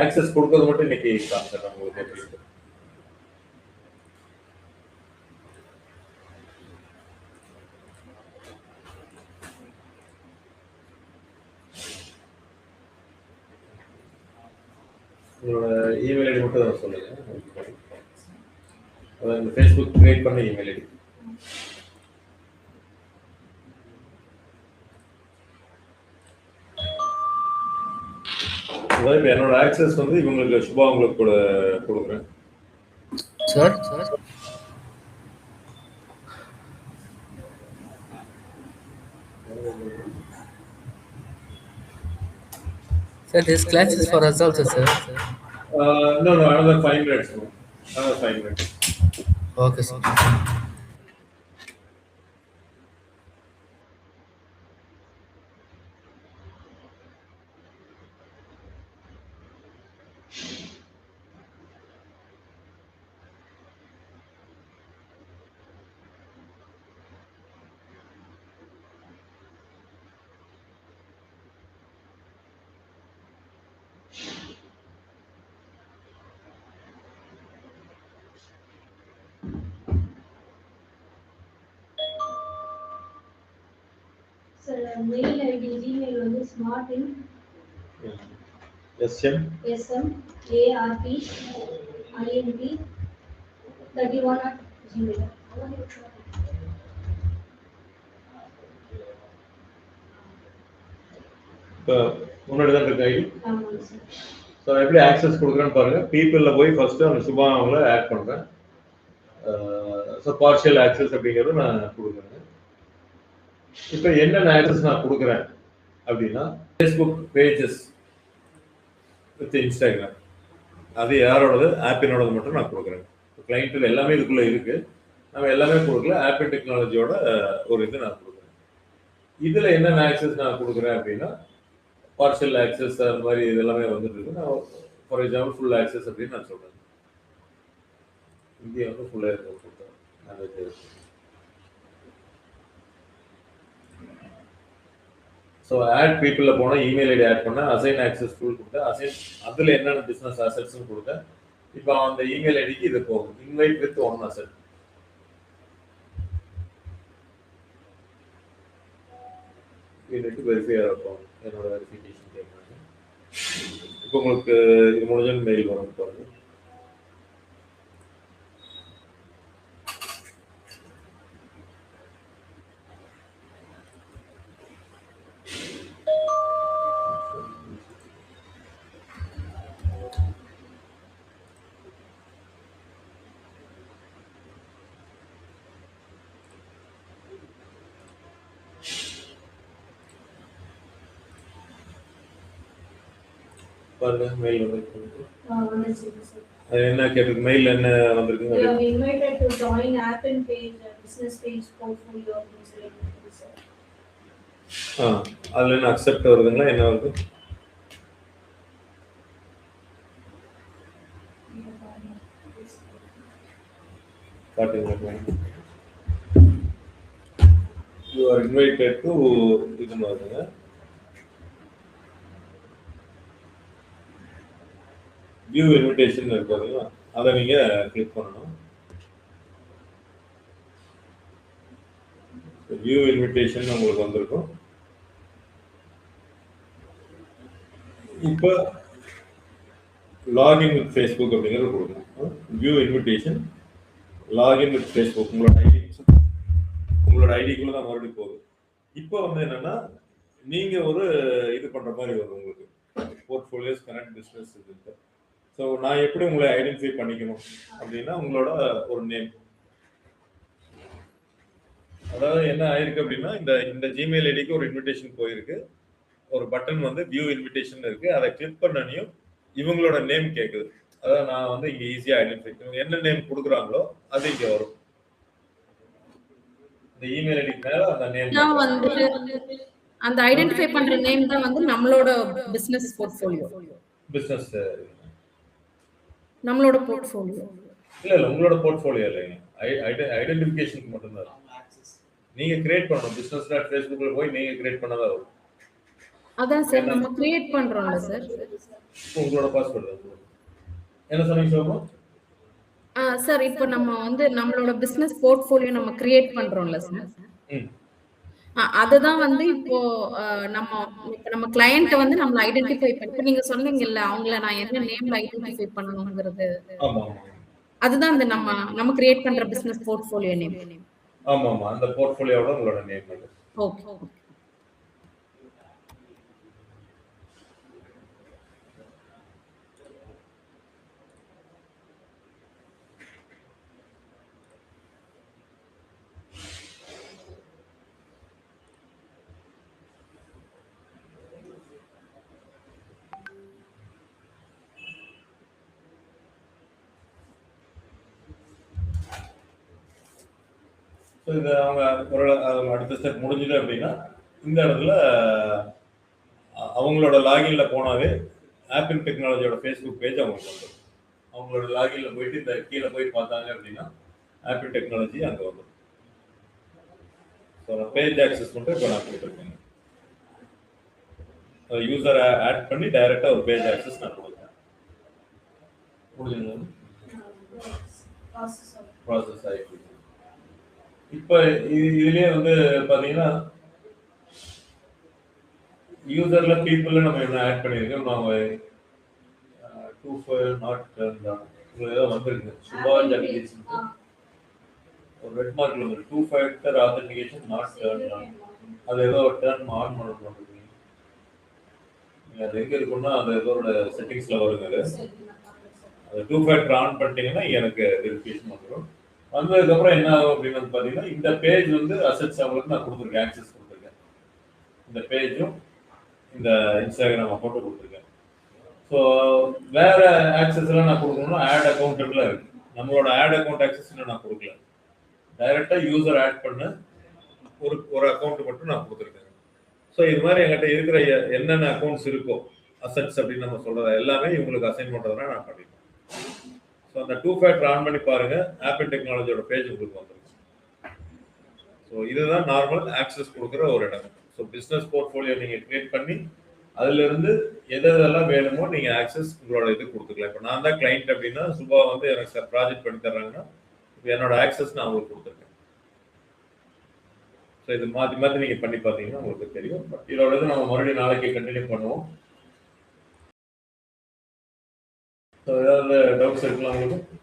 ஆக்சஸ் கொடுக்கறது மட்டும் இன்னைக்கு காமிச்சிடறேன் உங்களுக்கு எப்படி. உங்களோட இமெயில் ஐடி மட்டும் தான் சொல்லுங்க. அதாவது ஃபேஸ்புக் கிரியேட் பண்ண இமெயில் ஐடி. அதாவது என்னோட ஆக்சஸ் வந்து இவங்களுக்கு சுபா உங்களுக்கு கூட கொடுக்குறேன் sir. Sir, this class is for us also, sir. No, another 5 minutes. Another 5 minutes. Okay, sir. Mail ID Gmail வந்து ஸ்மார்டின் SM ARP INT 31@gmail. இப்போ முன்னாடி தான் இருக்கு ஐடி. ஆமாங்க சார். ஸோ எப்படி ஆக்சஸ் கொடுக்குறேன்னு பாருங்க. பீப்புளில் போய் ஃபர்ஸ்ட் அவங்க சுபா அவங்கள ஆட் பண்ணுறேன். ஸோ பார்ஷியல் ஆக்சஸ் அப்படிங்கிறது நான் கொடுக்குறேன். இப்போ என்னென்ன ஆக்சஸ் நான் கொடுக்குறேன் அப்படின்னா ஃபேஸ்புக் பேஜஸ் வித் இன்ஸ்டாகிராம், அது யாரோடது ஆப்பினோடது மட்டும் நான் கொடுக்குறேன். கிளைண்ட்டில் எல்லாமே இதுக்குள்ளே இருக்குது, நம்ம எல்லாமே கொடுக்கல. ஆப் அண்ட் டெக்னாலஜியோட ஒரு இது நான் கொடுக்குறேன். இதில் என்னென்ன ஆக்சஸ் நான் கொடுக்குறேன் அப்படின்னா பார்ஷியல் ஆக்சஸ் அந்த மாதிரி இது எல்லாமே வந்துட்டு இருக்கு. நான் ஃபார் எக்ஸாம்பிள் ஃபுல் ஆக்சஸ் அப்படின்னு நான் சொல்கிறேன். இங்கே வந்து ஃபுல்லாக இருக்க கொடுத்தேன். ஸோ ஆட் பீப்புளில் போனால் இமெயில் ஐடி ஆட் பண்ணேன், அசைன் ஆக்சஸ் ஃபுல் கொடுத்தேன், அசைன் அதில் என்னென்ன பிஸ்னஸ் அசெட்ஸ்ன்னு கொடுத்தேன். இப்போ அந்த இமெயில் ஐடிக்கு இது போகும், invite with one asset. Verify ஆகும், என்னோட வெரிஃபிகேஷன் கேட்குறாங்க. இப்போ உங்களுக்கு இது முடிஞ்ச மெயில் வரும் பாருங்க. பாருங்க மெயில் வந்திருக்கு. அது என்ன கேட்டிருக்கு? மெயில் என்ன வந்திருக்கு? You are invited to join app and page business page portfolio அப்படின்னு சொல்லிட்டு சார். அதுல என்ன அக்செப்ட் வருதுங்களா, என்ன வருது? காட்டுங்க. You are invited to இதுன்னு வருதுங்க. வியூ இன்விடேஷன் இருக்கு பாத்தீங்களா, அதை நீங்க கிளிக் பண்ணணும். வியூ இன்விடேஷன் உங்களுக்கு வந்திருக்கும். இப்போ லாகின் வித் ஃபேஸ்புக் அப்படிங்கிறது கொடுக்கணும். View invitation, login with Facebook, உங்களோட ஐடிக்குள்ள தான் மறுபடியும் போகுது. இப்போ வந்து என்னன்னா நீங்க ஒரு இது பண்ற மாதிரி வரும் உங்களுக்கு, போர்ட்ஃபோலியோஸ் கனெக்ட் பிசினஸ் இருக்கு. ஸோ நான் எப்படி உங்களை ஐடென்டிஃபை பண்ணிக்கணும் அப்படின்னா உங்களோட ஒரு நேம், அதாவது என்ன ஆயிருக்கு அப்படின்னா இந்த ஜிமெயில் ஐடிக்கு ஒரு இன்விடேஷன் போயிருக்கு, ஒரு பட்டன் வந்து வியூ இன்விடேஷன் இருக்கு, அதை கிளிக் பண்ணனையும் இவங்களோட நேம் கேட்குது. அதாவது நான் வந்து இங்க ஈஸியா ஐடென்டிஃபை என்ன நேம் கொடுக்குறாங்களோ அது இங்க வரும். இந்த இமெயில் ஐடிக்கு மேல அந்த நேம் தான் வந்து அந்த ஐடென்டிஃபை பண்ற நேம் தான் வந்து நம்மளோட பிசினஸ் போர்ட்ஃபோலியோ. பிசினஸ் நம்மளோட போர்ட்ஃபோலியோ இல்ல உங்களோட போர்ட்ஃபோலியோ இல்லைங்க, ஐடென்டிஃபிகேஷனுக்கு மட்டும் தான் நீங்க கிரியேட் பண்ணணும். business.facebookல போய் நீங்க கிரியேட் பண்ணதா வரும். அதான் சார் நம்ம கிரியேட் பண்றோம்ல சார். உங்களோட பாஸ்வேர்ட் என்ன சொன்னீங்க சொல்லுங்க சார். இப்போ நம்ம வந்து நம்மளோட பிசினஸ் போர்ட்ஃபோலியோ நம்ம கிரியேட் பண்றோம்ல சார், அதுதான் வந்து இப்போ நம்ம கிளையண்ட் வந்து நம்மள ஐடென்டிஃபை பண்ணி, நீங்க சொன்னீங்கல்ல அவங்கள நான் என்ன நேம்ல ஐடென்டிஃபை பண்ணணும்ங்கிறது, அதுதான் இந்த நம்ம கிரியேட் பண்ற பிசினஸ் போர்ட்ஃபோலியோ நேம். ஆமா அந்த போர்ட்ஃபோலியோட உங்களோட நேம். ஓகே. இது அவங்க அடுத்த ஸ்டெப் முடிஞ்சது அப்படின்னா இந்த இடத்துல அவங்களோட லாகின்ல போனாவே ஆப்பிள் டெக்னாலஜியோட ஃபேஸ்புக் பேஜ் அவங்களுக்கு வந்துடும். அவங்களோட லாகின்ல போயிட்டு இந்த கீழே போய் பார்த்தாங்க அப்படின்னா ஆப்பிள் டெக்னாலஜி அங்கே வந்துடும். ஸோ நான் பேஜ் ஆக்சஸ் மட்டும் இப்போ நான் கொடுத்துருக்கேன். யூசரை ஆட் பண்ணி டைரெக்டாக ஒரு பேஜ் ஆக்சஸ் நான் கொடுக்குறேன். முடிஞ்சது ப்ராசஸ் ஆகிட்டு. இப்போ இதுலயே வந்து பாத்தீங்கன்னா யூசர்ல பீப்புள்ல நம்ம என்ன ஆட் பண்ணிருக்கோம், நாம 25 நாட் ஏதோ வந்திருக்கு சுபா ஜெகதீஷ் ஒரு ரெட் மார்க்ல வந்து 2 factor authentication not turn on, அது ஏதோ டர்ன் ஆன் பண்ணணும். அது எங்க இருக்குன்னா அது ஏதோட செட்டிங்ஸ்ல வருங்க. அது 2 ஃபேக்டர் ஆன் பண்ணிட்டீங்கன்னா எனக்கு வெரிஃபிகேஷன் வந்துடும். வந்ததுக்கப்புறம் என்ன ஆகும் அப்படின்னு வந்து பார்த்தீங்கன்னா இந்த பேஜ் வந்து அசெட்ஸ் அவங்களுக்கு நான் கொடுத்துருக்கேன், ஆக்சஸ் கொடுத்துருக்கேன். இந்த பேஜும் இந்த இன்ஸ்டாகிராம் அக்கௌண்ட்டும் கொடுத்துருக்கேன். ஸோ வேற ஆக்சஸ் எல்லாம் நான் கொடுக்கணும்னா ஆட் அக்கௌண்ட்டுலாம் இருக்கு. நம்மளோட ஆட் அக்கௌண்ட் ஆக்சஸ் இன்னும் நான் கொடுக்கல. டைரக்டா யூசர் ஆட் பண்ண ஒரு அக்கௌண்ட் மட்டும் நான் கொடுத்துருக்கேன். ஸோ இது மாதிரி என்கிட்ட இருக்கிற என்னென்ன அக்கௌண்ட்ஸ் இருக்கோ அசெட்ஸ் அப்படின்னு நம்ம சொல்றத எல்லாமே இவங்களுக்கு அசைன் பண்றதுனா நான் பண்ணிப்பேன். ஸோ அந்த 2 ஃபேக்டர் ஆன் பண்ணி பாருங்க, ஆப்பிள் டெக்னாலஜியோட பேஜ் உங்களுக்கு வந்துருக்கும். ஸோ இதுதான் நார்மல் ஆக்சஸ் கொடுக்குற ஒரு இடம். ஸோ பிஸ்னஸ் போர்ட்ஃபோலியோ நீங்கள் கிரியேட் பண்ணி அதுல இருந்து எதெல்லாம் வேணுமோ நீங்க ஆக்சஸ் உங்களோட இது கொடுத்துக்கலாம். இப்போ நான் தான் கிளைண்ட் அப்படின்னா சுபா வந்து எனக்கு சார் ப்ராஜெக்ட் பண்ணி தர்றாங்கன்னா என்னோட ஆக்சஸ் நான் உங்களுக்கு கொடுத்துருக்கேன். ஸோ இது மாற்றி மாற்றி நீங்கள் பண்ணி பார்த்தீங்கன்னா உங்களுக்கு தெரியும். பட் இதோட இது நம்ம மறுபடியும் நாளைக்கு கண்டினியூ பண்ணுவோம். ஸோ ஏதாவது டவுட்ஸ் இருக்கலாம் உங்களுக்கு?